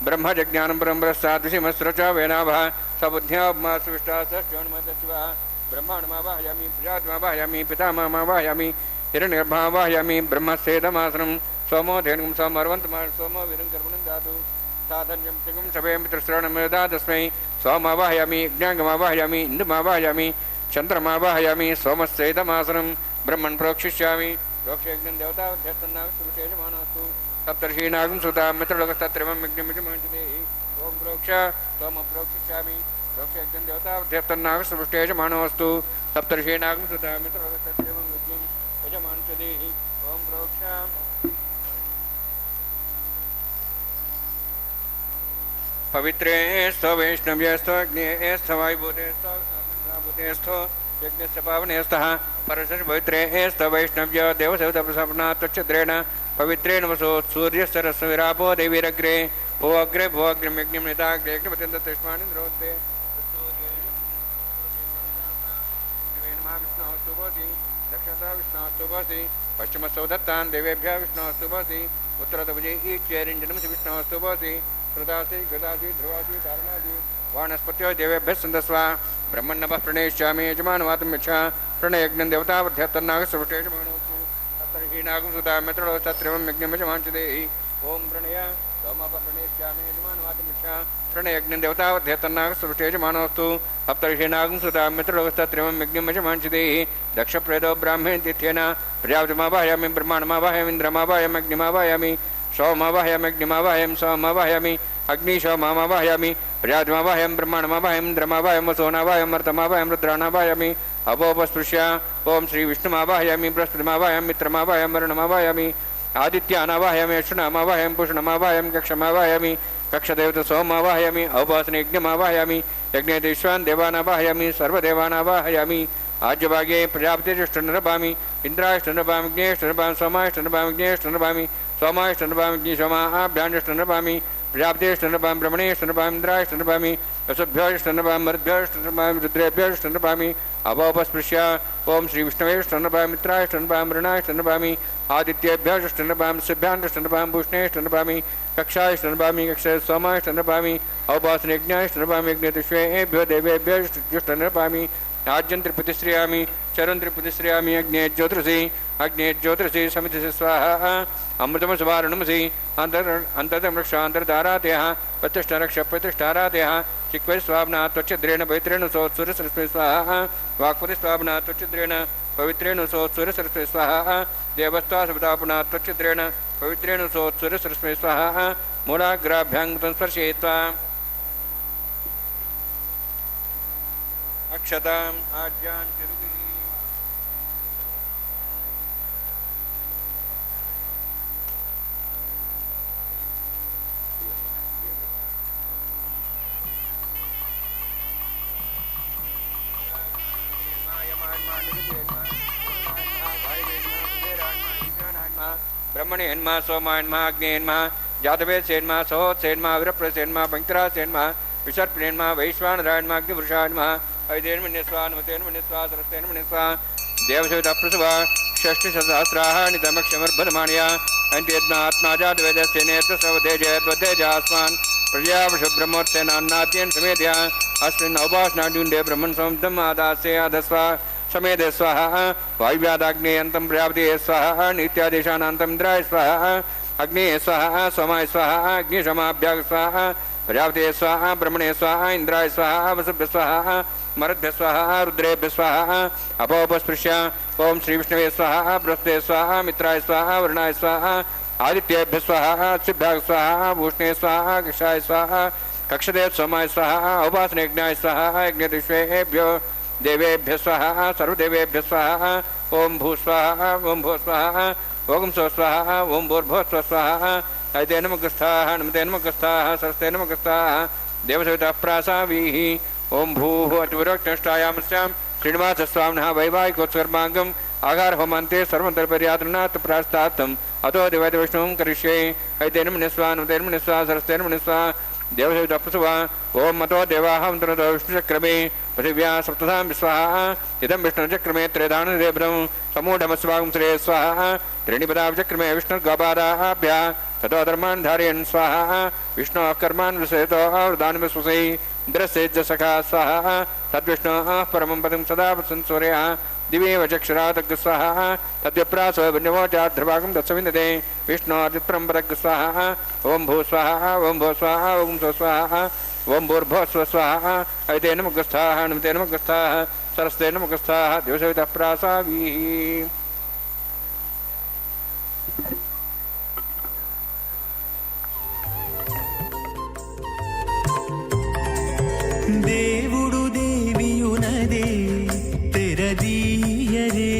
S2: ब्रह्मजज्ञानं परम्परस्साद्विषमस्रचा वेनाभः सबुद्ध्यापमा सुविष्टा सष्टोन्मतस्वा ब्रह्माण्डमावाहयामि प्रजात्मावाहयामि पितामहमावाहयामि हिरण्यगर्भावाहयामि ब्रह्मस्येदमासनं सोमो धेनुं सोमर्वन्तमा सोमो वीरङ्कर्मणं दातु साधन्यं तिगं सभे मित्रश्रवणं यदा तस्मै सोमावाहयामि ज्ञाङ्गमावाहयामि इन्दुमावाहयामि चन्द्रमावाहयामि सोमस्येदमासनं ब्रह्मन् प्रोक्षिष्यामि रोक्षयज्ञं देवतावध्यस्तन्नागस्तुविशेषमानस्तु सप्तर्षीणागं सुता मित्रलोकस्तत्रिमं यज्ञमिजमञ्चते ओं प्रोक्ष सोमं प्रोक्षिष्यामि रोक्षयज्ञं देवतावध्यस्तन्नागस्तुविशेषमानस्तु सप्तर्षीणागं सुता मित्रलोकस्तत्रिमं यज्ञं यजमाञ्चते ओं प्रोक्ष पवित्रे स्थ वैष्णव्यस्थ अग्नेस्थ वायुभूतेस्थ यज्ञस्य पावनेस्तः परस्य पवित्रे स्त वैष्णव्य देवसवितप्रसपना त्वच्छद्रेण पवित्रेण वसो सूर्यस्य रसविरापो देवीरग्रे भो अग्रे भो अग्रिम यज्ञं नेताग्रे यज्ञपत्यन्तष्माणि द्रोते विष्णोस्तुभोसि दक्षता विष्णोस्तुभोसि पश्चिमसौदत्तान् देवेभ्यः विष्णोस्तुभोसि उत्तरतभुजे ईच्यैरिञ्जनमसि विष्णोस्तुभोसि श्रुतासि गदासि ध्रुवासि धारणासि वानस्पत्यो देवेभ्यः सन्दस्वा ब्रह्मण्णवः प्रणेष्यामि यजमानवातुं यच्छा प्रणयज्ञं देवतावध्यस्तन्नागस्सुष्टेषमाणोऽस्तु सप्तर्षीणागं सुता मित्रलोकस्तत्रिमं यज्ञं यजमाञ्चते ओं प्रणय सोमः प्रणेष्यामि यजमानवातुं यच्छा प्रणयज्ञं देवतावध्यस्तन्नागस्सुष्टेषमाणोऽस्तु सप्तर्षीणागं सुता मित्रलोकस्तत्रिमं यज्ञं यजमाञ्चते दक्षप्रेदो ब्राह्मणे तिथ्येन प्रजापतिमावाहयामि ब्रह्माण्डमावाहयामि इन्द्रमावाहयामि अग्निमावाहयामि सोममावाहयामि अग्निमावाहयामि सोममावाहयामि अग्निशोमावाहयामि प्रजातिमावाहयामि ब्रह्माण्डमावाहयामि इन्द्रमावाहयामि वसोनावाहयामि मर्तमावाहयामि रुद्राणावाहयामि अवोपस्पृश्य ओं श्रीविष्णुमावाहयामि बृहस्पतिमावाहयामि मित्रमावाहयामि वरुणमावाहयामि आदित्यानावाहयामि अश्विनामावाहयामि पुष्णमावाहयामि कक्षमावाहयामि कक्षदेवतसोमावाहयामि अवभासनयज्ञमावाहयामि यज्ञेश्वान् देवानावाहयामि सर्वदेवानावाहयामि आज्यभागे प्रजापतिष्ठनरभामि इन्द्राष्टनरभामि ज्ञेष्ठनरभामि सोमाष्टनरभामि ज्ञेष्ठनरभामि सोमाष्टनरभामि ज्ञेशोमाभ्याण्यष्टनरभामि प्रजापतिष्ठनरभामि ब्रह्मणेष्टनरभामि इन्द्राष्टनरभामि वसुभ्योष्टनरभामि मरुद्भ्योष्टनरभामि रुद्रेभ्योष्टनरभामि अवोपस्पृश्य ओं श्रीविष्णवेष्टनरभामि मित्राष्टनरभामि वरुणाष्टनरभामि आदित्येभ्योष्टनरभामि सिभ्याण्डष्टनरभामि भूषणेष्टनरभामि कक्षाष्टनरभामि कक्ष सोमाष्टनरभामि अवभासनयज्ञाष्टनरभामि यज्ञेभ्यो देवेभ्योष्टनरभामि आज्यं त्रिपतिश्रियामि चरुं त्रिपतिश्रियामि अग्ने ज्योतिषि समितिषि स्वाहा अमृतमसुवारुणमसि अन्तर्दं रक्षान्तर्धारातयः प्रतिष्ठारक्षप्रतिष्ठारातयः चिक्वैस्वाब्ना त्वच्छद्रेण पवित्रेण सोत्सुरसरस्वती स्वाहा वाक्पतिस्वाब्ना त्वच्छद्रेण पवित्रेण सोत्सुरसरस्वती स्वाहा देवस्त्वा सपदापुना त्वच्छद्रेण पवित्रेण सोत्सुरसरस्वती स्वाहा मूलाग्राभ्यां स्पर्शयित्वा अक्षताम् आज्ञान् ब्रह्मणेन्मा सोमान्मा अग्नेन्मा जातवेत्सेन्मा सहोत्सेन्मा विरप्रसेन्मा पंक्तिरासेन्मा विसर्पणेन्मा वैश्वानरायन्मा अग्निपुरुषान्मा ऐतेन्मन्यस्वानुमतेन मन्यस्वा सरस्तेन मन्यस्वा देवसवितप्रसवा षष्टिसहस्राः नितमक्षमर्भदमाणया अन्त्येद्मा आत्मा जातवेदस्येनेत्रसवदेजयद्वदेजास्मान् प्रजापशुब्रह्मोत्सेनान्नाद्येन समेध्या अस्मिन् औपासनाड्युण्डे ब्रह्मन् समुद्रम् आदास्ये आदस्वा समेधे स्वाहा वायुव्यादाग्ने अन्तं प्रजापते स्वाहा नित्यादेशानान्तं इन्द्राय स्वाहा अग्ने स्वाहा सोमाय स्वाहा अग्निशमाभ्याग स्वाहा प्रजापते स्वाहा ब्रह्मणे स्वाहा इंद्राय स्वाहा वसुभ्य स्वाहा मरुद्भ्य स्वाहा रुद्रेभ्य स्वाहा अपोपस्पृश्य ओं श्री विष्णवे स्वाहा बृहस्पते स्वाहा मित्राय स्वाहा वरुणाय स्वाहा आदित्येभ्य स्वाहा सिभ्याग स्वाहा भूषणे स्वाहा कक्षाय स्वाहा कक्षदेव सोमाय स्वाहा उपासनेज्ञाय स्वाहा यज्ञदिष्वेभ्यो देवेभ्य स्वाहा सर्वदेवेभ्य स्वाहा ओं भू स्वाहा ओं भो स्वाहा ओं सो स्वाहा ओं भूर्भो स्वाहा ऐते नमगस्थाः नमते नमगस्थाः सरस्ते नमगस्थाः देवसवितः प्रासावीः ओं भूः अतिवरोक्तष्टायामस्यां श्रीनिवासस्वामिनः वैवाहिकोत्सर्माङ्गम् आगारहोमान्ते सर्वन्तर्पर्यातृणात् प्रास्तात्तम् अतो दिवैतविष्णुं करिष्ये ऐतेर्मणिस्वा नुतेर्मणिस्वा सरस्तेर्मणिस्वा देवसेवितप्रसुवा ओम मतो देवाः अन्तरतो विष्णुचक्रमे पृथिव्या सप्तधां विस्वाहा इदं विष्णुचक्रमे त्रेधानुदेभ्रं समूढमस्वागं श्रे स्वाहा त्रीणिपदाचक्रमे विष्णुर्गोपादाभ्या ततो धर्मान् धारयन् स्वाहा विष्णोः कर्मान् विषयतो वृदान् विश्वसै इन्द्रस्येज्जसखा स्वाहा तद्विष्णोः परमं पदं सदा संसूर्यः दिवेव चक्षुरातग् स्वाहा तद्विप्रासो विन्यवोचाद्रभागं तत्सविन्दते विष्णोर्विप्रं पदग् स्वाहा ओं भू स्वाहा ओं भो स्वाहा ओं सो स्वाहा ओं भूर्भुवः स्वः स्वाहा ऐतेन मुखस्थाः नमतेन मुखस्थाः सरस्तेन मुखस्थाः दिवसवितः प्रासावीः।
S4: దేవుడు దేవియునదే తెరదీయరే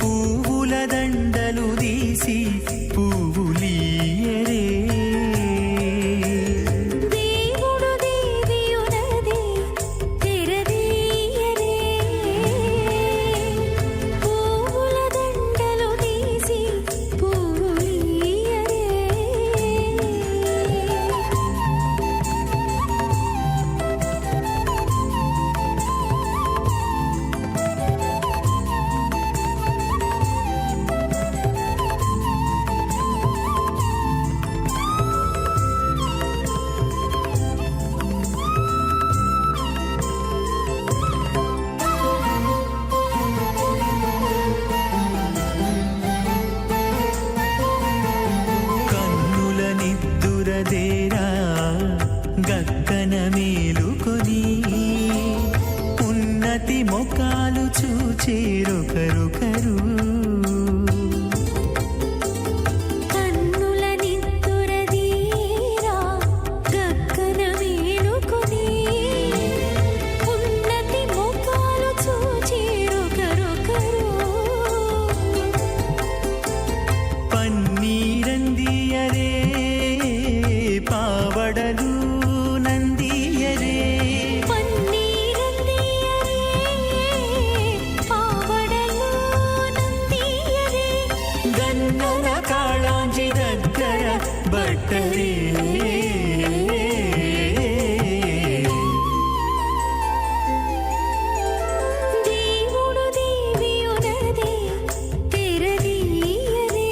S4: పువ్వుల దండలు తీసి పువ్వులీయరే
S5: దేవుడు దేవియునదే తెరదీయరే పువ్వుల దండలు తీసి పువ్వులీయరే
S4: కన్నుల నిద్దురదేరా గక్కన మేలుకొని ఉన్నతి మొకాలు చూచేరొకరొకరు
S5: కన్నుల నిద్దురదీరా గక్కన మేలుకొని ఉన్నతి ముఖాలు చూచేరొకరొకరు
S4: పన్నీరందియరే పావడలు నందియరే
S5: పన్నీరందియరే పావడలు నందియరే
S4: గన్నన కాళాంజి దగ్గర బట్టరే
S5: దేవుడు దేవియునదే తెరదీయరే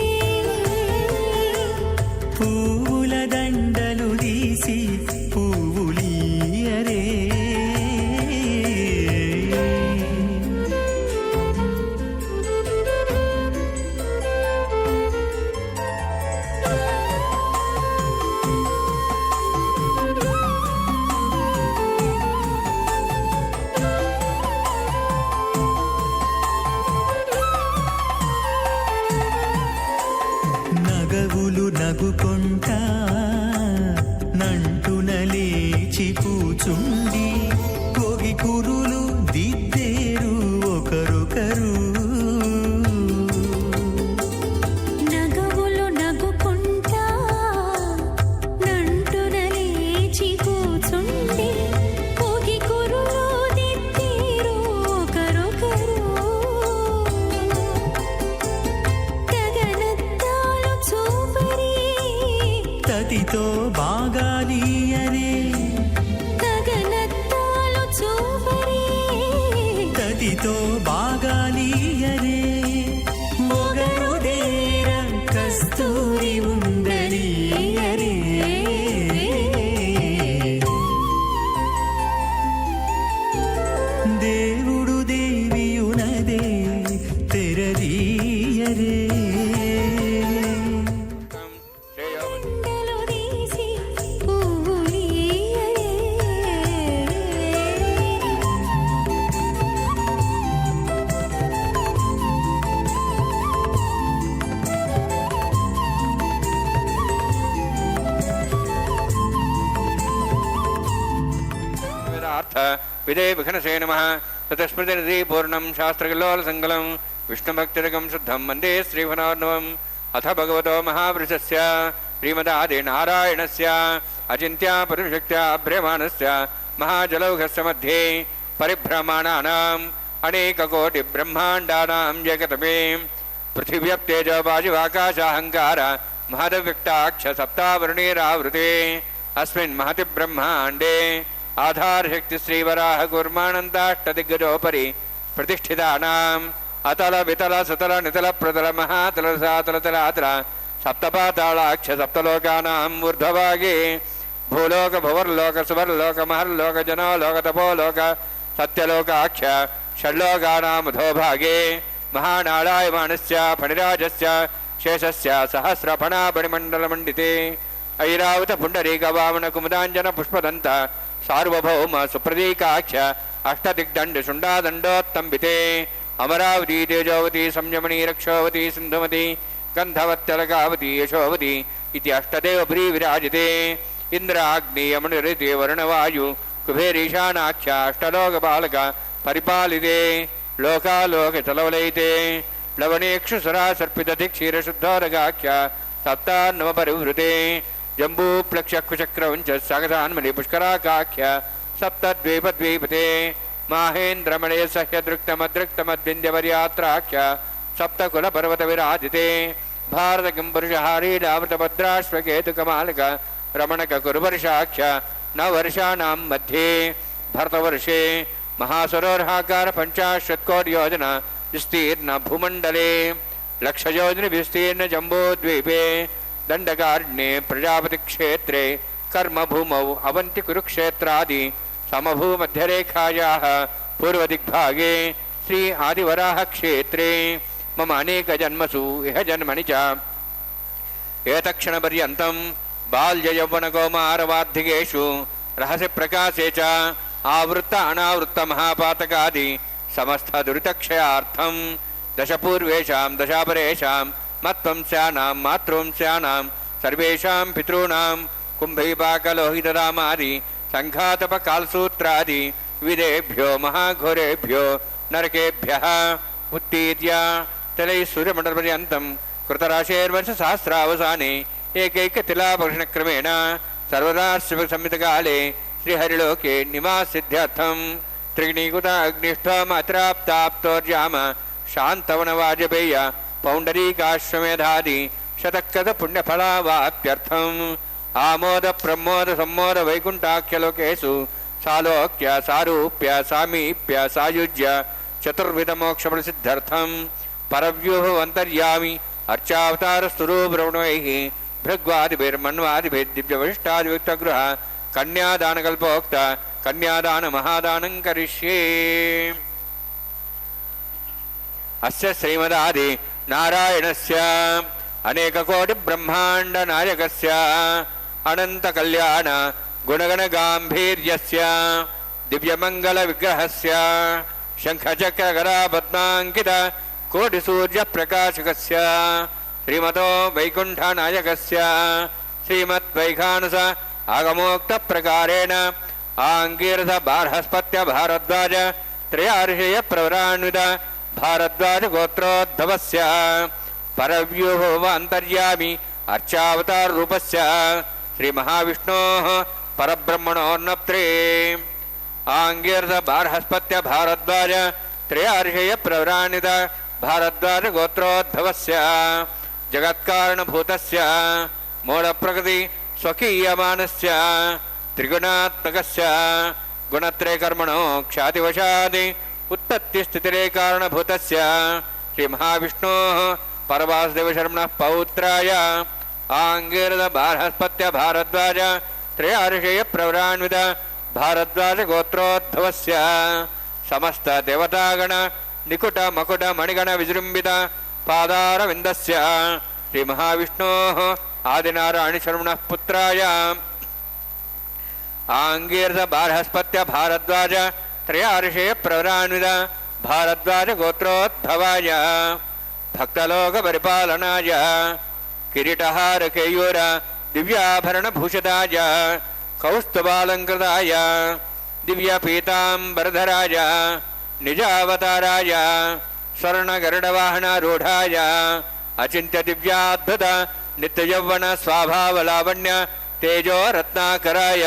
S4: పువ్వుల దండలు తీసి పువ్వులీయరే నగవులు నగుకొంటా నంటున లేచి కూచుండి కొగి కురులు దిద్దేరు ఒకరొకరు
S5: నగవులు నగుకుంటా నంటున లేచి కూచుండి పోగి కురులు దిద్దేరు ఒకరొకరు గగనత్తాలు చూపరి
S4: తతితో బాగాలీయరే
S5: గగనత్తాలు చూపరి
S4: తతితో బాగాలీయరే మొగరుదేర కస్తూరి ఉండలీయరే దేవుడు దేవియునదే తెరదీయరే
S5: దండలు తీసి పువ్వులీయరే
S2: विदे विघ्नसे नमः ततस्मृतिनिधि पूर्णं शास्त्रकल्लोलसङ्कलं विष्णुभक्तिरकं शुद्धं वन्दे श्रीभनोर्णवम् अथ भगवतो महावृषस्य श्रीमदादिनारायणस्य अचिन्त्या परमशक्त्या भ्रियमाणस्य महाजलौघस्य मध्ये పరిభ్రమాణానాం అనేకకోటి బ్రహ్మాండానాం జగతమే పృథివ్యప్తేజో వాయువాకాశాహంకార మహదవ్యక్తాక్ష సప్తావృణీరావృతే అస్మిన్ మహతి బ్రహ్మాండే ఆధారశక్తి శ్రీవరాహ కూర్మానందాష్టదిగ్గజోపరి ప్రతిష్ఠితానాం అతల వితల సుతల నితల ప్రతల మహాతల సాతల తలాతల సప్తపాతాళాక్ష సప్తలోకానాం ఊర్ధ్వభాగే భూలోక భువర్లోక సువర్లోక మహర్లోక జనోలోక తపోలోక సత్యలోకాక్ష షడ్లోకానాం అధోభాగే మహానాళాయమానస్య ఫణిరాజస్య శేషస్య సహస్రఫణాబణిమండలమండితే ఐరావత పుండరీక వామన కుముదాంజన పుష్పదంత సార్వభౌమ సుప్రదీకాక్ష అష్టదిగ్దండ శుండాదండోత్తంబితే అమరావతి తేజోవతి సంయమనీ రక్షోవతి సింధుమతి గంధవత్యలకావతి యశోవతి ఇది అష్టదేవభ్రీ విరాజితే ఇంద్రాగ్నియమనిరితే వరుణవాయు కుబేరీశానాఖ్య అష్టలోక బాలక పరిపాలితే లోకాలోక చలవలైతే లవణేక్షు సరాసర్పిదతి క్షీరశుద్ధోరగాఖ్య సప్తాన్నవ పరివృతే జంబూప్లక్షకుచక్రవంచ సగతాన్మలి పుష్కరాకాఖ్య సప్తద్వీపద్వీపతే మాహేంద్రమణయ సహ్యదృక్తమదృక్తమద్వింధ్యవర్యాత్రాఖ్య సప్తకుల పర్వత విరాజితే భారత కింపురుషహారీరావృతభద్రాశ్వకేతుకమాలక రమణక కురువర్షాఖ్య నవర్షాణం మధ్యే భరతవర్షే మహాసరోర్హాకార 50 కోటి యోజన విస్తీర్ణ భూమండలే లక్షయోజన విస్తీర్ణ జంబోద్వీపే దండకారణ్యే ప్రజాపతి క్షేత్రే కర్మభూమౌ అవంతి కురుక్షేత్రాది సమభూమధ్యరేఖాయాః పూర్వదిగ్భాగే శ్రీ ఆదివరాహ క్షేత్రే మమ అనేక జన్మసు ఇహ జన్మని చ ఏతక్షణపర్యంతం బాల్యయౌవనకౌమారవార్ధికేషు రహస్య ప్రకాశే చ ఆవృత్త అనావృత్త మహాపాతకాది సమస్త దురితక్షయార్థం దశపూర్వేషాం దశాపరేషాం మత్వంశానాం మాతృవంశానాం సర్వేషాం పితॄణాం కుంభీపాకలోహితరామాది సంఘాతపకాల్సూత్రాది విదేభ్యో మహాఘోరేభ్యో నరకేభ్యః ఉత్తీర్య తలై సూర్యమండలపర్యంతం కృతరాశేర్వర్ష సహస్రావసానే ఏకైకతిలాపక్షణక్రమేణ సర్వదా శివసంహితకాలే శ్రీహరిలోకే నివాసిద్ధ్యర్థం త్రిగుణీకృత అగ్నిష్ఠమత్రాప్తాప్తోర్యామ శాంతవన వాజపేయ పౌండరీకాశ్వమేధాది శతకృత పుణ్యఫలావాప్యర్థం ఆమోద ప్రమోద సమ్మోద వైకుంఠాఖ్యలోకేషు సాలోక్య సారూప్య సామీప్య సాయుజ్య చతుర్విధ మోక్షఫలసిద్ధ్యర్థం పరవ్యూహ అంతర్యామి అర్చావతారస్తురూపరమణైః భృగ్వాదిభిర్మన్వాదిభిర్దివ్యవశిష్టాదియుక్తగృహ కన్యాదానకల్పోక్త కన్యాదాన మహాదానం కరిష్యే. అస్య శ్రీమదాది నారాయణస్య అనేకకోటి బ్రహ్మాండ నాయకస్య అనంత కళ్యాణ గుణగణ గాంభీర్యస్య దివ్యమంగళ విగ్రహస్య శంఖచక్ర గదా పద్మాంకిత కోటి సూర్య ప్రకాశకస్య శ్రీమతో వైకుంఠ నాయకస్య శ్రీమద్వైఖానస ఆగమోక్త ప్రకారేణ ఆంగీరథ బార్హస్పత్య భారద్వాజ త్రయార్షేయ ప్రవరాన్విత భారద్వాజ గోత్రోద్భవస్య పరవ్యూహో అంతర్యామి అర్చావతార రూపస్య శ్రీ మహావిష్ణోః పరబ్రహ్మణోర్నప్త్రే ఆంగీరథ బార్హస్పత్య భారద్వాజ త్రయార్షేయ ప్రవరాన్విత భారద్వాజ గోత్రోద్భవస్య జగత్కారణభూతస్య మూలప్రకృతి స్వకీయమానస్య త్రిగుణాత్మకస్య గుణత్రయకర్మణో ఖ్యాతివశాది ఉత్పత్తిస్థితిరే కారణభూతస్య శ్రీ మహావిష్ణోః పరవాసుదేవశర్మణః పౌత్రాయ ఆంగీరథ బార్హస్పత్య భారద్వాజ త్రయార్షేయ ప్రవరాన్విత భారద్వాజ గోత్రోద్భవస్య సమస్త దేవతాగణ నికుట మకుట మణిగణ విజృంభిత పాదారవిందస్య శ్రీ మహావిష్ణోః ఆదినారాయణ శర్మణః పుత్రాయ ఆంగీరథ బార్హస్పత్య భారద్వాజ త్రయార్షేయ ప్రవరాన్విత భారద్వాజ గోత్రోద్భవాయ భక్తలోక పరిపాలనాయ కిరీటహార కేయూర దివ్యాభరణ భూషితాయ కౌస్తుభాలంకృతాయ దివ్య పీతాంబరధరాయ నిజావతారాయ స్వర్ణగరుడవాహనారూఢాయ అచింత్య దివ్యాద్భుత నిత్యయౌవన స్వాభావలావణ్య తేజో రత్నాకరాయ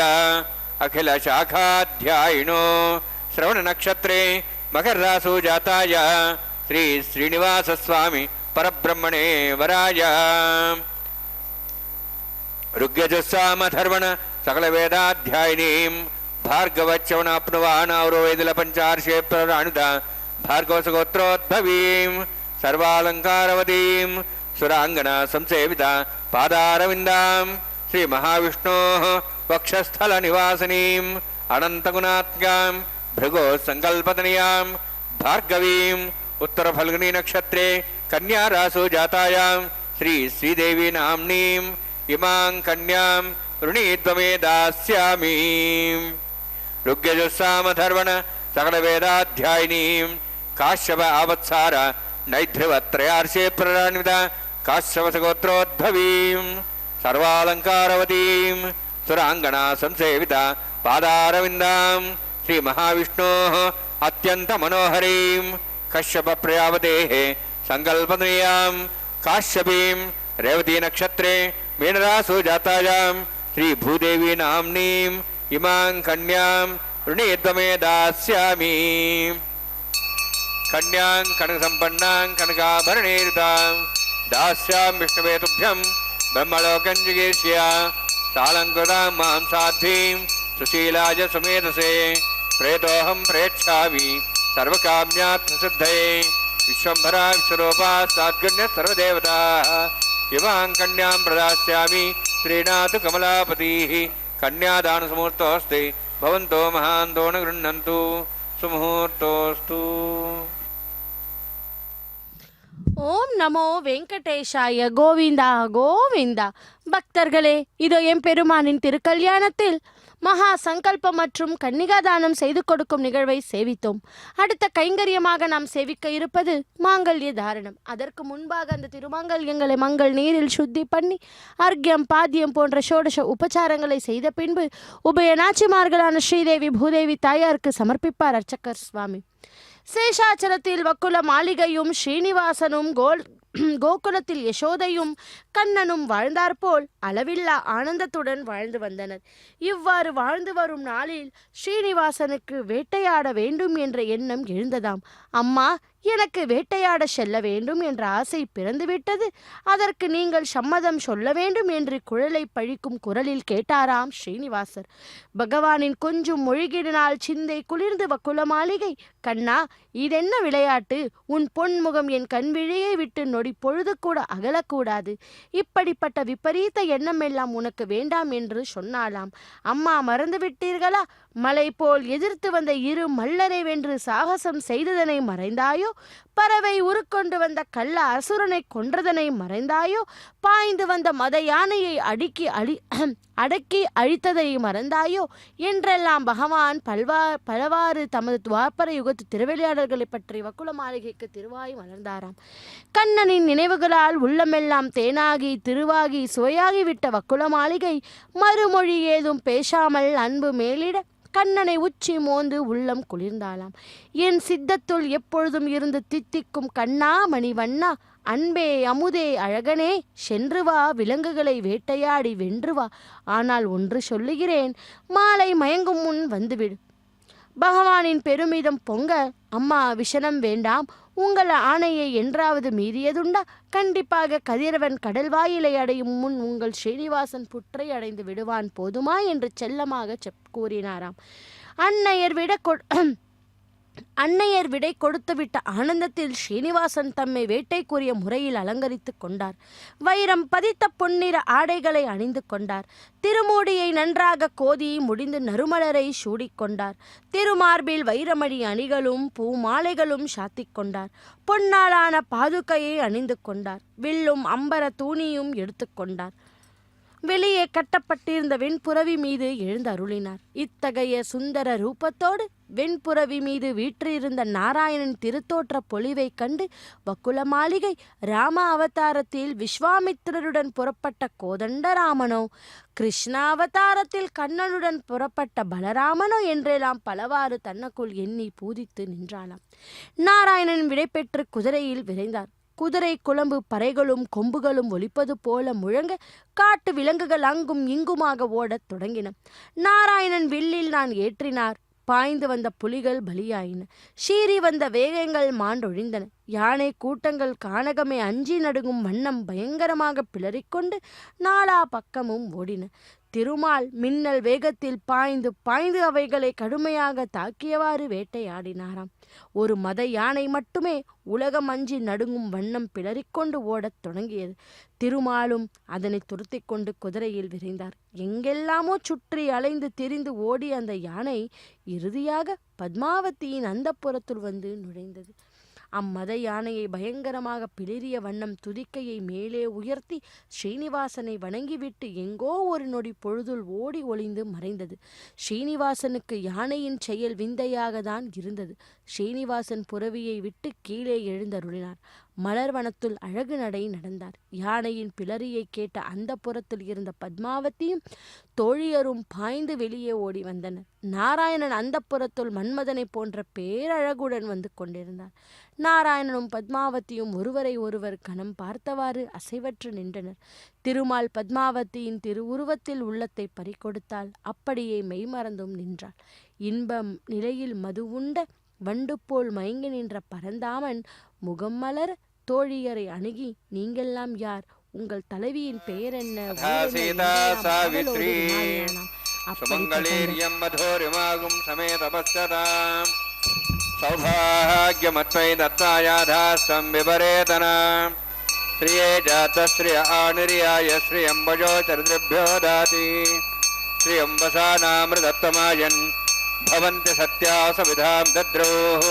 S2: అఖిల శాఖాధ్యాయినో श्रवण नक्षत्रे मकर रासु जाताय श्री श्रीनिवास स्वामी परब्रह्मणे वराय ऋग्यजुस्सामधर्वण सकल वेदाध्यायिनीं भार्गवच्यवनाप्नुवान् औरवेदिल पंचार्षे प्राणुता भार्गवसगोत्रोद्भवीं सर्वालंकारवतीं सुरांगना संसेविता पादारविन्दां श्री महाविष्णोः वक्षस्थल निवासिनीं अनंतगुणात्म्यां भृगो संकल्पतनयां भार्गवीं उत्तर फल्गुनी नक्षत्रे कन्या रासु जातायां श्री श्रीदेवी नाम्नीं इमां कन्यां ऋणीत्वमे दास्यामि ऋग्यजुस्सामधर्वण सकल वेदाध्यायिनीं काश्यप आवत्सार नैध्रुवत्रयार्षे प्ररान्विता काश्यपसगोत्रोद्भवीं सर्वालंकारवतीं सुरांगना संसेविता पादारविन्दां श्री महाविष्णोः अत्यंत मनोहरीं कश्यप प्रजापतेः संकल्पनीयां काश्यपीं रेवती नक्षत्रे मीनरासु जातायां श्री भूदेवी नाम्नीं इमां कन्यां ऋणीत्वमे दास्यामि कन्यां कनकसम्पन्नां कनकाभरणेरितां दास्यामि विष्णवे तुभ्यं ब्रह्मलोकं जिगीर्ष्य सालङ्कृतां मां साध्वीं सुशीलाय सुमेधसे प्रेतोऽहं प्रेच्छामि सर्वकाम्यार्थसिद्धये विश्वम्भरा विश्वरूपा साद्गण्य सर्वदेवताः इमां कन्यां प्रदास्यामि श्रीनाथ कमलापतिः कन्यादानसमुहूर्तोऽस्ति भवन्तो महान्तो न गृह्णन्तु सुमुहूर्तोऽस्तु
S3: ஓம் நமோ வெங்கடேஷாய கோவிந்தா கோவிந்தா. பக்தர்களே, இதோ எம்பெருமானின் திருக்கல்யாணத்தில் மகா சங்கல்பம் மற்றும் கன்னிகாதானம் செய்து கொடுக்கும் நிகழ்வை சேவித்தோம். அடுத்த கைங்கரியமாக நாம் சேவிக்க இருப்பது மாங்கல்ய தாரணம். அதற்கு முன்பாக அந்த திருமாங்கல்யங்களை மங்கள் நீரில் சுத்தி பண்ணி அர்க்யம் பாத்தியம் போன்ற ஷோடச உபச்சாரங்களை செய்த பின்பு உபய நாச்சிமார்களான ஸ்ரீதேவி பூதேவி தாயாருக்கு சமர்ப்பிப்பார் அர்ச்சகர் சுவாமி. சேஷாச்சலத்தில் வக்குல மாளிகையும் ஸ்ரீனிவாசனும் கோகுலத்தில் யசோதையும் கண்ணனும் வாழ்ந்தாற்போல் அளவில்லா ஆனந்தத்துடன் வாழ்ந்து வந்தனர். இவ்வாறு வாழ்ந்து வரும் நாளில் ஸ்ரீனிவாசனுக்கு வேட்டையாட வேண்டும் என்ற எண்ணம் எழுந்ததாம். அம்மா, எனக்கு வேட்டையாட செல்ல வேண்டும் என்ற ஆசை பிறந்துவிட்டது. அதற்கு நீங்கள் சம்மதம் சொல்ல வேண்டும் என்று குழலை பழிக்கும் குரலில் கேட்டாராம் ஸ்ரீனிவாசர். பகவானின் கொஞ்சம் மொழிகினால் சிந்தை குளிர்ந்து வக்குல மாளிகை, கண்ணா, இதென்ன விளையாட்டு? உன் பொன்முகம் என் கண்விழியை விட்டு நொடி பொழுது கூட அகலக்கூடாது. இப்படிப்பட்ட விபரீத எண்ணம் எல்லாம் உனக்கு வேண்டாம் என்று சொன்னாலாம். அம்மா, மறந்து விட்டீர்களா? மலை போல் எதிர்த்து வந்த இரு மல்லரை வென்று சாகசம் செய்ததனை மறைந்தாயோ? பறவை உருக்கொண்டு வந்த கள்ள அசுரனை கொன்றதனை மறைந்தாயோ? பாய்ந்து வந்த மத யானையை அடக்கி அழித்ததை மறந்தாயோ? என்றெல்லாம் பகவான் பலவாறு தமது துவாபர யுகத்து திருவிளையாடல்களை பற்றி வக்குல மாளிகைக்கு திருவாய் மலர்ந்தாராம். கண்ணனின் நினைவுகளால் உள்ளமெல்லாம் தேனாகி திருவாகி சுவையாகிவிட்ட வக்குல மாளிகை மறுமொழி ஏதும் பேசாமல் அன்பு மேலிட கண்ணனை உச்சி மோந்து உள்ளம் குளிர்ந்தாளாம். என் சித்தத்துள் எப்பொழுதும் இருந்து தித்திக்கும் கண்ணா மணிவண்ணா, அன்பே அமுதே அழகனே, சென்று வா, விலங்குகளை வேட்டையாடி வென்று வா. ஆனால் ஒன்று சொல்லுகிறேன், மாலை மயங்கும் முன் வந்துவிடு. பகவானின் பெருமிதம் பொங்க, அம்மா, விஷனம் வேண்டாம். உங்கள் ஆணையை என்றாவது மீறியதுண்டா? கண்டிப்பாக கதிரவன் கடல் வாயிலை அடையும் முன் உங்கள் ஸ்ரீனிவாசன் புற்றை அடைந்து விடுவான், போதுமா என்று செல்லமாக கூறினாராம். அன்னையர் விடை கொடுத்துவிட்ட ஆனந்தத்தில் ஸ்ரீனிவாசன் தம்மை வேட்டைக்குரிய முறையில் அலங்கரித்து கொண்டார். வைரம் பதித்த பொன்னிற ஆடைகளை அணிந்து கொண்டார். திருமூடியை நன்றாக கோதி முடிந்து நறுமலரை சூடிக்கொண்டார். திருமார்பில் வைரமணி அணிகளும் பூ மாலைகளும் சாத்திக் கொண்டார். பொன்னாலான பாதுகையை அணிந்து கொண்டார். வில்லும் அம்பர தூணியும் எடுத்துக்கொண்டார். வெளியே கட்டப்பட்டிருந்த வெண்புறவி மீது எழுந்து அருளினார். இத்தகைய சுந்தர ரூபத்தோடு வெண்புறவி மீது வீற்றிருந்த நாராயணன் திருத்தோற்ற பொலிவை கண்டு வக்குல மாளிகை ராம அவதாரத்தில் விஸ்வாமித்திரருடன் புறப்பட்ட கோதண்டராமனோ, கிருஷ்ண அவதாரத்தில் கண்ணனுடன் புறப்பட்ட பலராமனோ என்றெல்லாம் பலவாறு தன்னக்குள் எண்ணி பூதித்து நின்றாளாம். நாராயணன் விடைபெற்று குதிரையில் விரைந்தார். குதிரை குளம்பு பறைகளும் கொம்புகளும் ஒலிப்பது போல முழங்க காட்டு விலங்குகள் அங்கும் இங்குமாக ஓடத் தொடங்கின. நாராயணன் வில்லில் நான் ஏற்றினார். பாய்ந்து வந்த புலிகள் பலியாயின. சீறி வந்த வேகங்கள் மாண்டொழிந்தன. யானை கூட்டங்கள் கானகமே அஞ்சி நடுங்கும் வண்ணம் பயங்கரமாக பிளறிக்கொண்டு நாலா பக்கமும் ஓடின. திருமால் மின்னல் வேகத்தில் பாய்ந்து பாய்ந்து அவைகளை கடுமையாக தாக்கியவாறு வேட்டையாடினாராம். ஒரு மத யானை மட்டுமே உலகம் அஞ்சி நடுங்கும் வண்ணம் பிளறிக்கொண்டு ஓடத் தொடங்கியது. திருமாலும் அதனை துரத்தி கொண்டு குதிரையில் விரைந்தார். எங்கெல்லாமோ சுற்றி அலைந்து திரிந்து ஓடிய அந்த யானை இறுதியாக பத்மாவதியின் அந்தப்புறத்துள் வந்து நுழைந்தது. அம்மத யானையை பயங்கரமாக பிளிரிய வண்ணம் துதிக்கையை மேலே உயர்த்தி ஸ்ரீனிவாசனை வணங்கிவிட்டு எங்கோ ஒரு நொடி பொழுதுள் ஓடி ஒளிந்து மறைந்தது. ஸ்ரீனிவாசனுக்கு யானையின் செயல் விந்தையாக தான் இருந்தது. ஸ்ரீனிவாசன் புறவியை விட்டு கீழே எழுந்தருளினார். மலர்வனத்துள் அழகு நடை நடந்தார். யானையின் பிளரியை கேட்ட அந்த புறத்தில் இருந்த பத்மாவதியும் தோழியரும் பாய்ந்து வெளியே ஓடி வந்தனர். நாராயணன் அந்த புறத்துள் மன்மதனை போன்ற பேரழகுடன் வந்து கொண்டிருந்தார். நாராயணனும் பத்மாவதியும் ஒருவரை ஒருவர் கணம் பார்த்தவாறு அசைவற்று நின்றனர். திருமால் பத்மாவதியின் திருவுருவத்தில் உள்ளத்தை பறிகொடுத்தால் அப்படியே மெய்மறந்தும் நின்றாள். இன்பம் நிலையில் மது உண்ட வண்டு போல் மயங்கி நின்ற பரந்தாமன் முகம் மலர தோழியரை அணுகி, நீங்கெல்லாம் யார்? உங்கள் தலைவியின் பெயர் என்ன?
S2: சுமங்கலீர்யம் மதோரிமாகும் சமேதபஸ்ததாம் சௌபாக்யமத்வை தத்தாயாதாஸ்தம் விபரேதனாம் ஸ்ரீயே ஜாதஸ்ரீய ஆனிரியாய ஸ்ரீயம்பஜோ சரித்ருभ्यो தாதி ஸ்ரீயம்பசானாமிருதத்தமாயன் பவந்தி சத்யாசவிதாம் தத்ரோः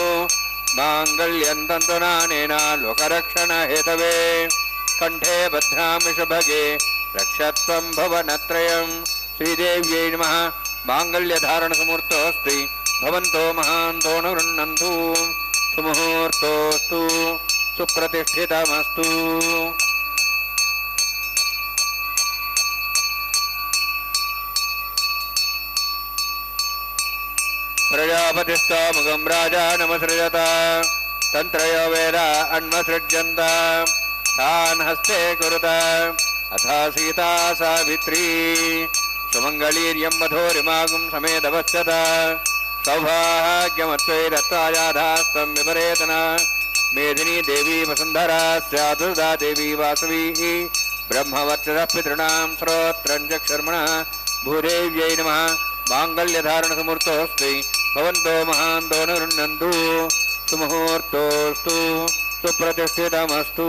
S2: மாங்கல்யம் தந்துநானேனா லோகரக்ஷண ஹேதவே கண்டே பத்ராமி சுபகே ரக்ஷத்வம் பவனத்ரயம் ஸ்ரீதேவ்யை நமः மாங்கல்யதாரணசமுர்த்தோஸ்தி பவந்தோ மகாந்தோ ந ருண்ணந்து சுமுகூர்த்தோஸ்து சுப்ரதிஷ்டிதமஸ்து. प्रजापतिस्त्वमुखं राजा नमसृजत तन्त्रयो वेद अन्वसृज्यन्त तान् हस्ते कुरुत अथा सीता सावित्री सुमङ्गलीर्यं मधोरिमागुं समेतपश्यत सौभाग्यमत्वै दत्तायाधास्तं विपरेतन मेदिनी देवी वसुन्धरा स्यादुर्दा देवी वासवी ब्रह्मवत्सः पितॄणां श्रोत्रं चक्षुर्मणः भूदेव्यै नमः माङ्गल्यधारणसमुहूर्तोऽस्ति भवन्तो महान्तो न रुण्यन्तु सुमुहूर्तोऽस्तु सुप्रतिष्ठितमस्तु.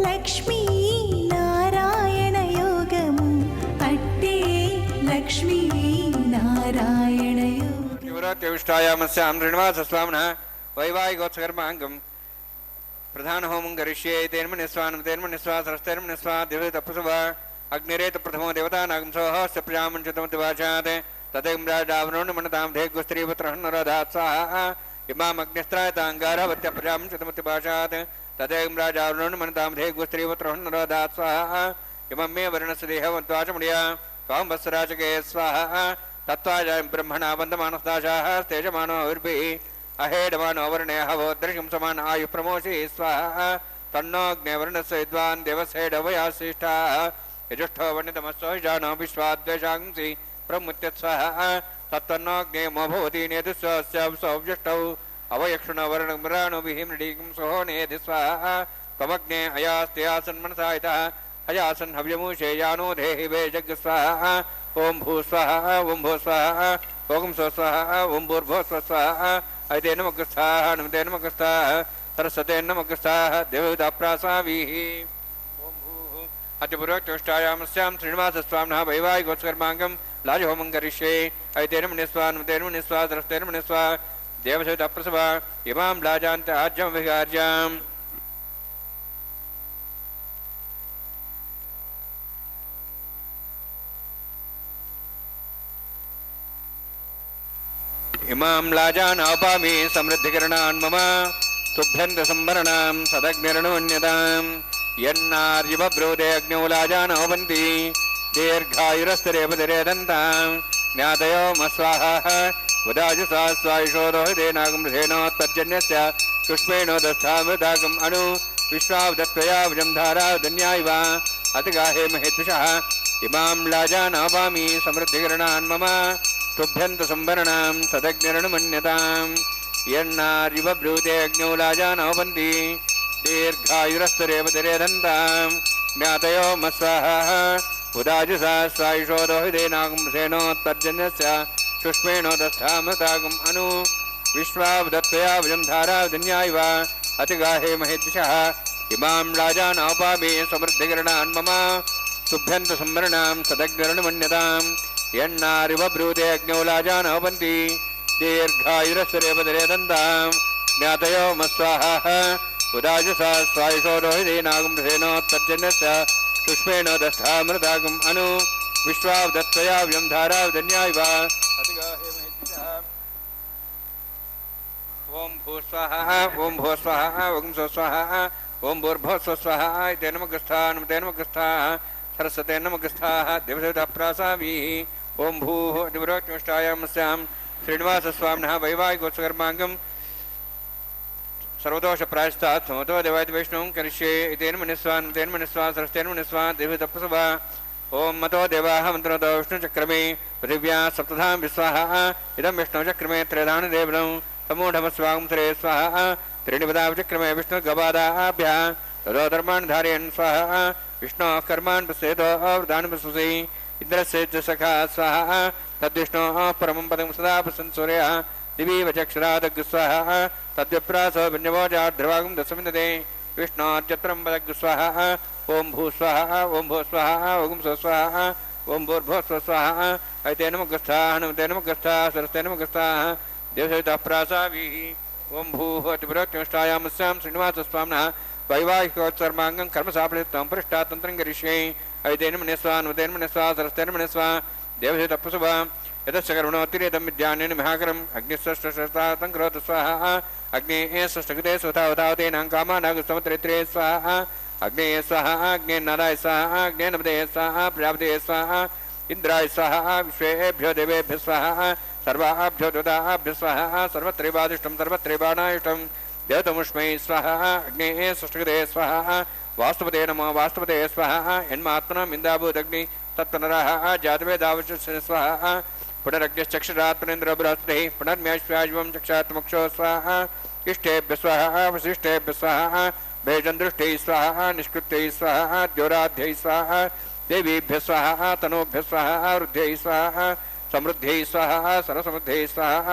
S5: లక్ష్మీ నారాయణ యోగము అట్టే లక్ష్మీ నారాయణ యోగం
S2: శివరాత్రివిష్టాయామస్యాం శ్రీనివాసస్వామినः వైవాహికోత్సకర్మాంగం ప్రధాన హోమం కరిష్యే తేన్మనిస్వా సరస్తేన్మనిస్వా దివ్యతపసువ అగ్నిరేత ప్రథమో దేవతానాగంసోహస్య ప్రజామంచతమతి వాచాత్ తదేం రాజావనోన్ మనతాం ధేగుస్త్రీపుత్రహన్నరదాత్ స్వాహా ఇమామగ్నిస్త్రాయతాంగారవత్య ప్రజామంచతమతి వాచాత్ తదేం రాజావనోన్ మనతాం ధేగుస్త్రీపుత్రహన్నరదాత్ స్వాహా ఇమం మే వర్ణస్య దేహవంత్వాచముడియా త్వాం వత్సరాచకే స్వాహా తత్వాజాయం బ్రహ్మణా వందమానస్తాశాః తేజమానో అవిర్భిః అహేడమానో వర్ణే హవో దర్శం సమాన ఆయు ప్రమోషి స్వాహా తన్నోగ్నేవర్ణస్య విద్వాన్ దేవసేడవయాశిష్టాః యజుష్ఠో వర్ణితమస్సో జానో విశ్వాద్వేషాంసి ప్రముత్యత్ స్వాహా తత్తన్నోగ్నే మోభవతి నేదుస్వస్యౌజుష్టౌ అవయక్షుణ వర్ణమృణోభిః మృడీకం సహో నేధి స్వాహా త్వమగ్నే అయాస్త్యాసన్మనసాయితః అయాసన్ హవ్యమూషే యానో దేహి వేజగ్ స్వాహా ఓం భూ స్వాహా ఓం భూ స్వాహా ఓం స్వ స్వాహా ఓం భూర్భో స్వ స్వాహా ఐతే నమః నమతే నమః సరస్వతే నమః దేవతాప్రాసావీః ఓం భూ అతిపురోక్తోష్టాయామస్యాం శ్రీనివాసస్వామినः వైవాహికోత్సకర్మాంగం లాజహోమం కరిష్యే ఐతే నమః సరస్వతే నమః దేవసేవతాప్రసవ ఇమాం లాజాంత ఆజ్యం విహార్యాం ఇమాం లాజానాపామి సమృద్ధికరణాన్ మమ తుభ్యంత సంవరణాం సదగ్నిరణోన్యతాం యన్నార్యవబ్రోదే అగ్నౌ లాజానోపంతి దీర్ఘాయురస్తరేపతిరేదంతాం జ్ఞాతయో మస్వాహ ఉదాజుసా స్వాయుషోదోహిదేనాగమృధేనోత్పర్జన్యస్య పుష్పేణోదస్థామృతాగం అణు విశ్వావదత్వయా విజం ధారాధన్యాయివ అతిగాహే మహేద్విషः ఇమాం లాజానాపామి సమృద్ధికరణాన్ మమ తుభ్యంత సంవరణాం సదగ్నిరణమన్యతాం యన్నార్యవబ్రూతే అగ్నౌ లాజానోపంతి దీర్ఘాయురస్తరేపతిరేదంతాం జ్ఞాతయో మస్వాహ ఉదాజుసా స్వాయుషోదోహిదేనాగమృధేనోత్పర్జన్యస్య పుష్పేణోదస్థామృతాగం అణు విశ్వావదత్వయా విజం ధారాధన్యాయివ అతిగాహే మహేద్విషः ఇమాం లాజానోపామి సమృద్ధికరణాన్ మమ తుభ్యంత సంవరణాం సదగ్నిరణమన్యతాం యన్నారివబ్రూతే అగ్నౌ లాజానోపంతి దీర్ఘాయురస్వరేపతిరేదంతాం జ్ఞాతయో మస్వాహ ఉదాజుసా స్వాయుషోదోహిదేనాగమృధేనోత్పర్జన్యస్య పుష్పేణోదస్థామృతాగం అణు విశ్వావదత్వయా విజం ధారాధన్యాయివ అతిగాహే మహేద్విషः ఓం భూ స్వాహ ఓం భూ స్వాహ ఓం స్వ స్వాహ ఓం భూర్భో స్వ స్వాహ ఇతే నమః నమతే నమః సరస్వతే నమః దేవసేవతాప్రాసావీః ఓం భూ అతిపురోక్తోష్టాయామస్యాం శ్రీనివాసస్వామినः వైవాహికోత్సకర్మాంగం సర్వదోష ప్రాయశ్చాత్ సమతో దేవాది వైష్ణవం కరిష్యే ఇతేన మనిస్వా సరస్వతేన మనిస్వా దేవతపసవ ఓం మతో దేవాః మంత్రతో విష్ణుచక్రమే పృథివ్యా సప్తధాం విశ్వాహ ఇదం విష్ణుచక్రమే త్రేధాని దేవనం సమూఢమస్వాగం సరే స్వాహ త్రీణిపదాచక్రమే విష్ణుర్గబాదాభ్యः తదో ధర్మాन् ధారయన్ స్వాహ విష్ణోః కర్మాణి పశ్యేతో వృతాని పశ్యసి ఇంద్రస్య సఖా స్వాహ తద్విష్ణోః పరమం పదం సదా పశ్యన్ సూర్యः దివీవ చక్షురాదగ్ స్వాహ తద్విప్రాసో విన్యవోజాద్రవాగం దశమిందతే విష్ణోర్చత్రం పదగ్ స్వాహ ఓం భూ స్వాహ ఓం భూ స్వాహ ఓం స్వ స్వాహ ఓం భూర్భో స్వ స్వాహ ఐతే నమః నమతే నమః సరస్వతే నమః దేవసేవతాప్రాసావీః ఓం భూ అతిపురోక్తోష్టాయామస్యాం శ్రీనివాసస్వామినः వైవాహికోత్సర్మాంగం కర్మసాఫలిత్వం పృష్టాతంత్రం కరిష్యే ఐతే నమః సరస్వతే నమః దేవసేవతపసవ యతస్య కర్మణోత్తిరేతం విద్యాన్నేన మహాకరం అగ్నిస్వష్టం కరోతు స్వాహ అగ్నే స్వష్టగతే స్వతావతావతేనాం కామానాగస్తమత్రేత్రే స్వాహ అగ్నే స్వాహ అగ్నేన్నారాయ స్వాహ అగ్నేనపదే స్వాహ ప్రజాపతే స్వాహ ఇంద్రాయ స్వాహ విశ్వేభ్యో దేవేభ్య స్వాహ సర్వాభ్యో దదాభ్య స్వాహ సర్వత్రైవాదిష్టం సర్వత్రైవాణాయుష్టం దేవతముష్మై స్వాహ అగ్నే స్వష్టగతే స్వాహ వాస్తుపతే నమో వాస్తుపతే స్వాహ యన్మాత్మనం ఇందాభూదగ్ని తత్పునరః జాతవేదావచ స్వాహ పునరగ్నిశ్చక్షురాత్మనేంద్ర బృహస్పతిః పునర్మ్యాశ్వాజవం చక్షాత్మక్షో స్వాహ ఇష్టేభ్య స్వాహ వశిష్ఠేభ్య స్వాహ భేజం దృష్టై స్వాహ నిష్కృత్యై స్వాహ ద్యోరాధ్యై స్వాహ దేవీభ్య స్వాహ తనూభ్య స్వాహ వృద్ధ్యై స్వాహ సమృద్ధ్యై స్వాహ సర్వసమృద్ధ్యై స్వాహ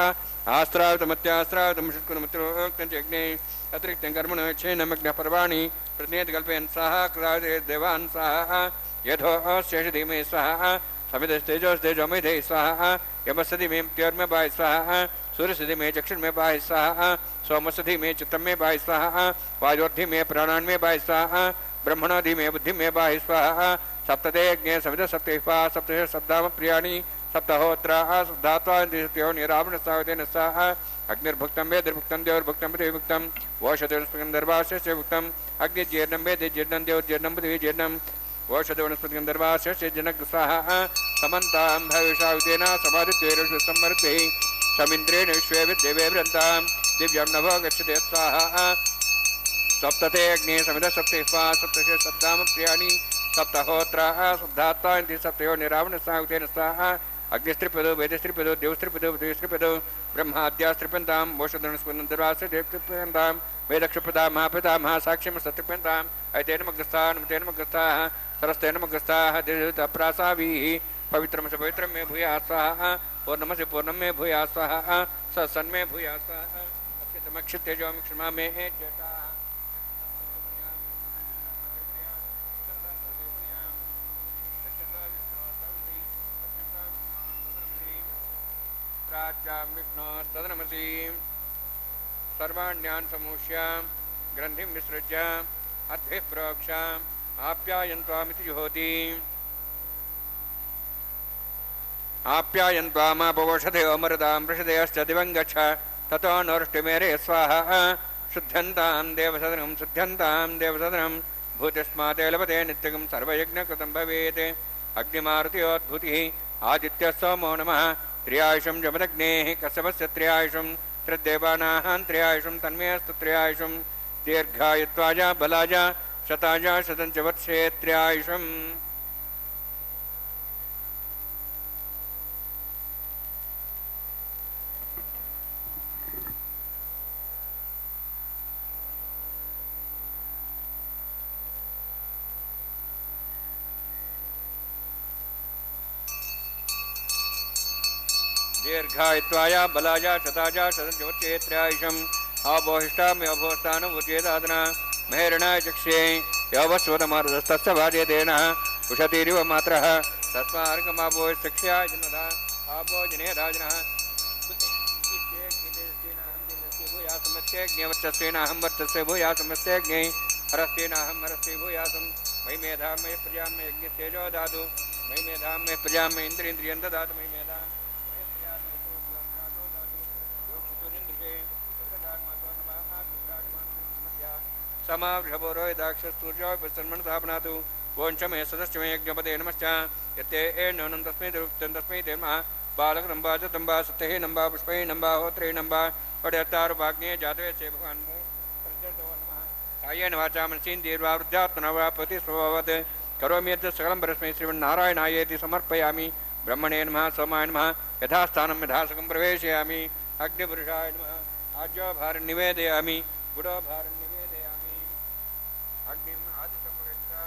S2: ఆస్త్రావితమత్యాస్త్రావితం శుష్కునమిత్రోక్తం యజ్ఞే అతిరిక్తం కర్మణ క్షేణమగ్న పర్వాణి प्रतिनियत कल्पयन् स्वाहा कृतावते देवान् स्वाहा यथो शेषधीमे स्वाहा समितस्तेजोस्तेजोमिधे स्वाहा यमसधि में त्योर्मे बाय स्वाहा सूर्यसधि में चक्षुर में बाय स्वाहा सोमसधि में चित्तम में बाय स्वाहा वायोर्धि में प्राणान में बाय स्वाहा ब्रह्मणोधि में बुद्धि में बाय स्वाहा सप्तते यज्ञ समित सप्तैफा सप्त शब्दाम प्रियाणि सप्तहोत्रा सप्तात्वा निरावण सावतेन स्वाहा अग्निर्भुक्तं वेदिर्भुक्तं देवर्भुक्तं पृथिवीभुक्तं वोषधवनस्पतिं भुक्तं अग्निजीर्णं वेदिजीर्णं देवजीर्णं पृथिवीजीर्णं वोषधवनस्पतिं दर्भास्य जनक स्वाहा समन्तां भविषावतेन समादित्यैरं सम्मर्दे समिन्द्रेण विश्वे देवे वृन्तां दिव्यं नभो गच्छते स्वाहा सप्तते अग्ने समित सप्तैफा सप्तशे सप्ताम प्रियाणि सप्तहोत्रा सप्तात्वा सप्तयो निरावण सावतेन स्वाहा अग्निस्त्रिपदो वेदस्त्रिपदो देवस्त्रिपदो पृथ्वीस्त्रिपदो ब्रह्माद्यास्त्रिपन्तां वोषधवनस्पतिं दर्भास्य देवस्त्रिपन्तां वेदक्षुपदा महापिता महासाक्ष्यं सत्रिपन्तां ऐतेन मग्रस्ताः नमतेन मग्रस्ताः सरस्तेन मग्रस्ताः देवताप्रासाभिः पवित्रं स पवित्रं मे भूया स्वाहा पूर्णम से पूर्णम में भूया स्वाहा सत्सन में भूया स्वाहा अक्षितमक्षित तेजो क्षमा में चेता विष्णु सदनमसी सर्वाण्यान् समूष्य ग्रंथिं विसृज्य अद्भिः प्रोक्ष आप्यायन्त्वामिति जुहोति आप्यायन्त्वामापवोषधे अमृतां वृषधेयश्च दिवं गच्छ ततो नोष्टिमेरे स्वाहा शुद्ध्यन्तां देवसदनं भूतिस्माते लभते नित्यं सर्वयज्ञकृतं भवेत् अग्निमारुत्योद्भूतिः आदित्यः सोमो नमः त्र्यायुषं जमदग्नेः कश्यपस्य त्र्यायुषं त्रिदेवानाः त्र्यायुषं तन्मेऽस्तु त्र्यायुषं दीर्घायुत्वाय बलाय शताय शतं च वत्से त्र्यायुषम् दीर्घायुत्वाय बलाय शताय शतं च वत्से त्र्यायुषम् अभोहिष्टाम्यभोस्तानुभूत्येदादना मेहरणाय चक्षे यवस्वतमारुदस्तस्य भार्यतेन उषतीरिव मात्रः तस्मार्गमाभो शिक्ष्याय जन्मदा आभोजने राजनः भूयासमत्यज्ञवच्चस्वेनाहं वर्चस्वे भूयासमत्यज्ञै हरस्तेनाहं हरस्ते भूयासं मयि मेधां मयि प्रजां मे यज्ञस्तेजो दातु मयि मेधां मे प्रजां मे इन्द्रियं ददातु मयि मेधां समावृषभोरो यदाक्षस्तूर्यो विसन्मनतापनातु वोञ्चमे सदस्यमे यज्ञपदे नमश्च यत्ते एनं तस्मै दुरुक्तं तस्मै ते नमः बालकदम्बा च दम्बा सत्यहे नम्बा पुष्पै नम्बा होत्रे नम्बा वड्यत्तारुभाग्ने जातवे से भगवान् कायेन वाचा मनसीन्द्रिर्वा वृद्धात्मना वा प्रतिस्वभावत् करोमि यत् सकलं परस्मै श्रीमन्नारायणायेति समर्पयामि ब्रह्मणे नमः सोमाय नमः यथास्थानं यथासकं प्रवेशयामि अग्निपुरुषाय नमः आज्योभारं निवेदयामि गुडोभारं निवेदयामि अग्निम् आदिसंरक्षा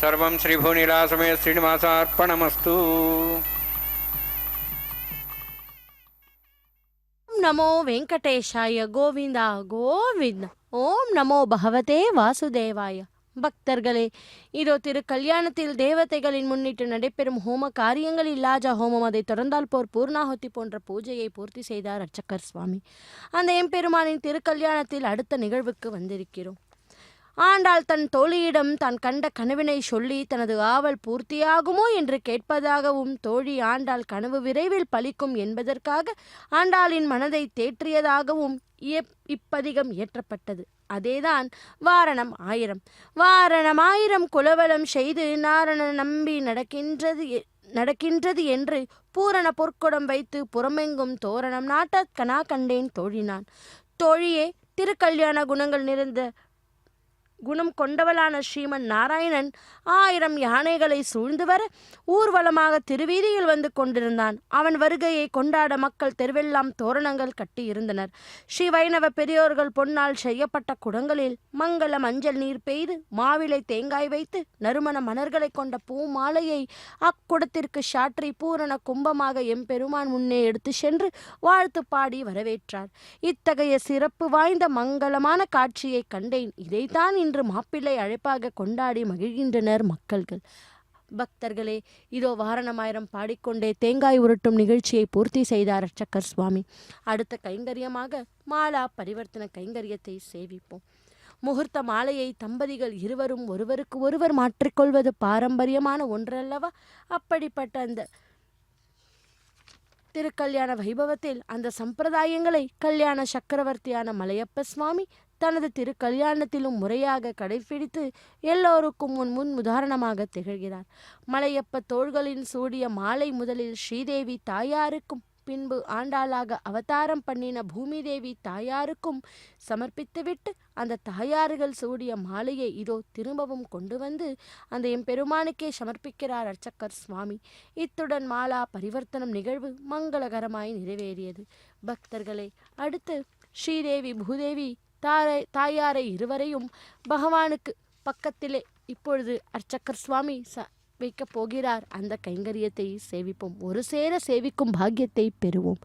S2: सर्वं श्रीभुवनीलासमे श्रीनिवासार्पणमस्तु।
S3: नमो वेंकटेशाय गोविंदा கோவிந்த். ஓம் நமோ பகவதே வாசுதேவாய. பக்தர்களே, இதோ திரு கல்யாணத்தில் தேவதைகளின் முன்னிட்டு நடைபெறும் ஹோம காரியங்களில் லாஜா ஹோமம், அதை தொடர்ந்தால் போர் பூர்ணாகுதி போன்ற பூஜையை பூர்த்தி செய்தார் அர்ச்சகர் சுவாமி. அந்த எம்பெருமானின் திருக்கல்யாணத்தில் அடுத்த நிகழ்வுக்கு வந்திருக்கிறோம். ஆண்டாள் தன் தோழியிடம் தான் கண்ட கனவினை சொல்லி தனது ஆவல் பூர்த்தியாகுமோ என்று கேட்பதாகவும், தோழி ஆண்டாள் கனவு விரைவில் பலிக்கும் என்பதற்காக ஆண்டாளின் மனதை தேற்றியதாகவும் இப்பதிகம் இயற்றப்பட்டது. அதேதான் வாரணம் 1000. வாரணம் 1000 குலவலம் செய்து நாரண நம்பி நடக்கின்றது என்று பூரண பொற்குடம் வைத்து புறமெங்கும் தோரணம் நாட்ட கனா கண்டேன் தோழினான். தோழியே, திருக்கல்யாண குணங்கள் நிறைந்த குணம் கொண்டவளான ஸ்ரீமன் நாராயணன் 1000 யானைகளை சூழ்ந்து வர ஊர்வலமாக திருவீதியில் வந்து கொண்டிருந்தான். அவன் வருகையை கொண்டாட மக்கள் தெருவெல்லாம் தோரணங்கள் கட்டி இருந்தனர். ஸ்ரீ வைணவ பெரியோர்கள் பொன்னால் செய்யப்பட்ட குடங்களில் மங்கள மஞ்சள் நீர் பெய்து மாவிலை தேங்காய் வைத்து நறுமண மலர்களை கொண்ட பூ மாலையை அக்குடத்திற்கு சாற்றி பூரண கும்பமாக எம்பெருமான் முன்னே எடுத்து சென்று வாழ்த்து பாடி வரவேற்றார். இத்தகைய சிறப்பு வாய்ந்த மங்களமான காட்சியை கண்டேன். இதைத்தான் இன்று மாப்பிள்ளை அழைப்பாக கொண்டாடி மகிழ்கின்றனர் மக்கள்கள். பக்தர்களே, இதோ வாரணம் 1000 பாடிக்கொண்டே தேங்காய் உருட்டும் நிகழ்ச்சியை பூர்த்தி செய்தார் அர்ச்சகர் சுவாமி. அடுத்த கைங்கரியமாக மாலா பரிவர்த்தன கைங்கரியத்தை சேவிப்போம். முகூர்த்த மாலையை தம்பதிகள் இருவரும் ஒருவருக்கு ஒருவர் மாற்றிக்கொள்வது பாரம்பரியமான ஒன்றல்லவா? அப்படிப்பட்ட அந்த திருக்கல்யாண வைபவத்தில் அந்த சம்பிரதாயங்களை கல்யாண சக்கரவர்த்தியான மலையப்ப சுவாமி தனது திருக்கல்யாணத்திலும் முறையாக கடைபிடித்து எல்லோருக்கும் முன் உதாரணமாக திகழ்கிறார். மலையப்ப தோள்களின் சூடிய மாலை முதலில் ஸ்ரீதேவி தாயாருக்கும் பின்பு ஆண்டாளாக அவதாரம் பண்ணின பூமி தேவி தாயாருக்கும் சமர்ப்பித்துவிட்டு அந்த தாயார்கள் சூடிய மாலையை இதோ திரும்பவும் கொண்டு வந்து அந்த எம்பெருமானுக்கே சமர்ப்பிக்கிறார் அர்ச்சகர் சுவாமி. இத்துடன் மாலா பரிவர்த்தனம் நிகழ்வு மங்களகரமாய் நிறைவேறியது. பக்தர்களே, அடுத்து ஸ்ரீதேவி பூதேவி தாயாரை இருவரையும் பகவானுக்கு பக்கத்திலே இப்பொழுது அர்ச்சகர் சுவாமி வைக்கப் போகிறார். அந்த கைங்கரியத்தை சேவிப்போம். ஒரு சேர சேவிக்கும் பாக்கியத்தை பெறுவோம்.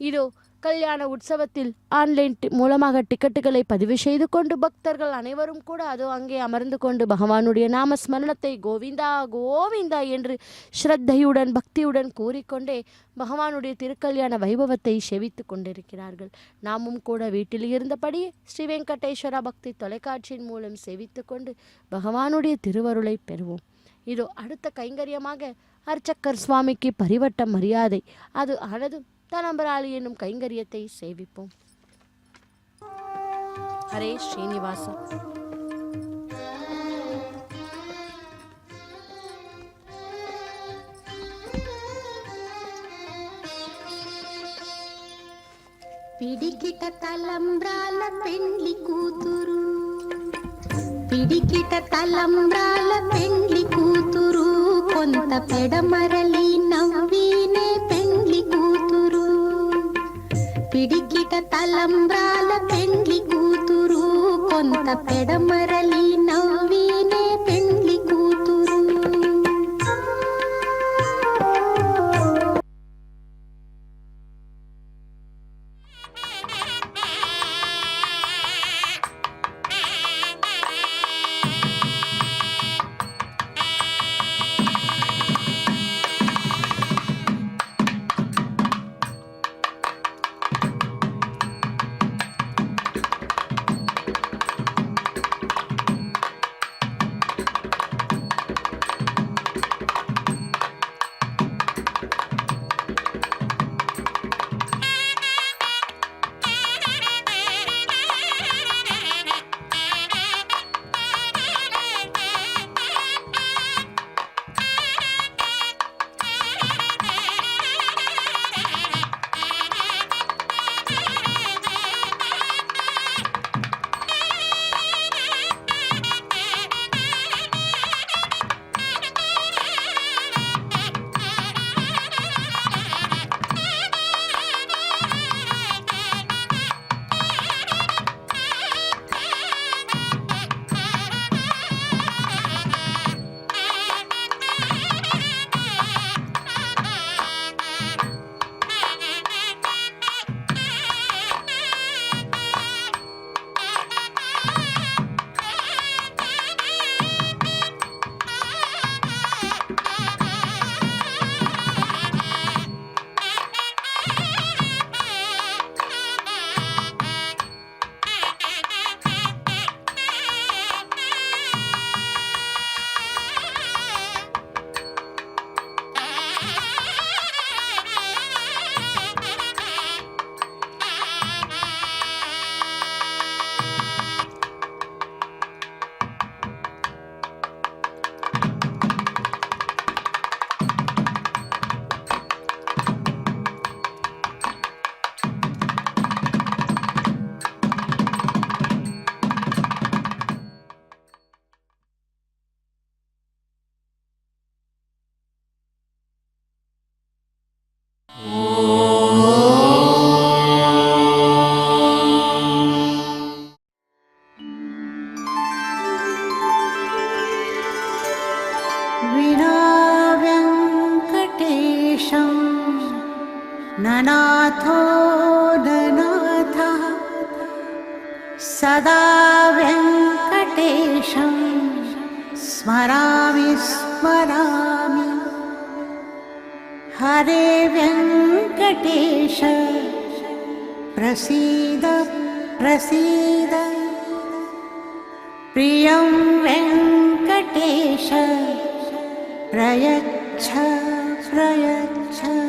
S3: இதோ கல்யாண உற்சவத்தில் ஆன்லைன் மூலமாக டிக்கெட்டுகளை பதிவு செய்து கொண்டு பக்தர்கள் அனைவரும் கூட அதோ அங்கே அமர்ந்து கொண்டு பகவானுடைய நாமஸ்மரணத்தை கோவிந்தா கோவிந்தா என்று ஸ்ரத்தையுடன் பக்தியுடன் கூறிக்கொண்டே பகவானுடைய திருக்கல்யாண வைபவத்தை செவித்து கொண்டிருக்கிறார்கள். நாமும் கூட வீட்டில் இருந்தபடியே ஸ்ரீ வெங்கடேஸ்வரா பக்தி தொலைக்காட்சியின் மூலம் செவித்து கொண்டு பகவானுடைய திருவருளை பெறுவோம். இதோ அடுத்த கைங்கரியமாக அர்ச்சகர் சுவாமிக்கு பரிவட்ட மரியாதை அது ஆனதும் தனம்பராளி என்னும் கைங்கரியத்தை சேவிப்போம். ஹரே ஸ்ரீனிவாசா.
S5: పిడికిట తలంబ్రాల పెండ్లి కూతురు, పిడికిట తలంబ్రాల పెండ్లి కూతురు, కొంత పెడమరలి నవ్వినే పెండ్లి కూతురు. పిడికిట తలంబ్రాల పెండ్లి కూతురు, కొంత పెడమరలి నవ్వినే పెండ్లి కూతురు.
S6: विनाव्यङ्कटेशं ननाथो ननाथः सदा व्यङ्कटेशं स्मरामि स्मरामि हरे व्यङ्कटेश प्रसीद प्रसीद प्रियं वेङ्कटेश प्रयच्छ प्रयच्छ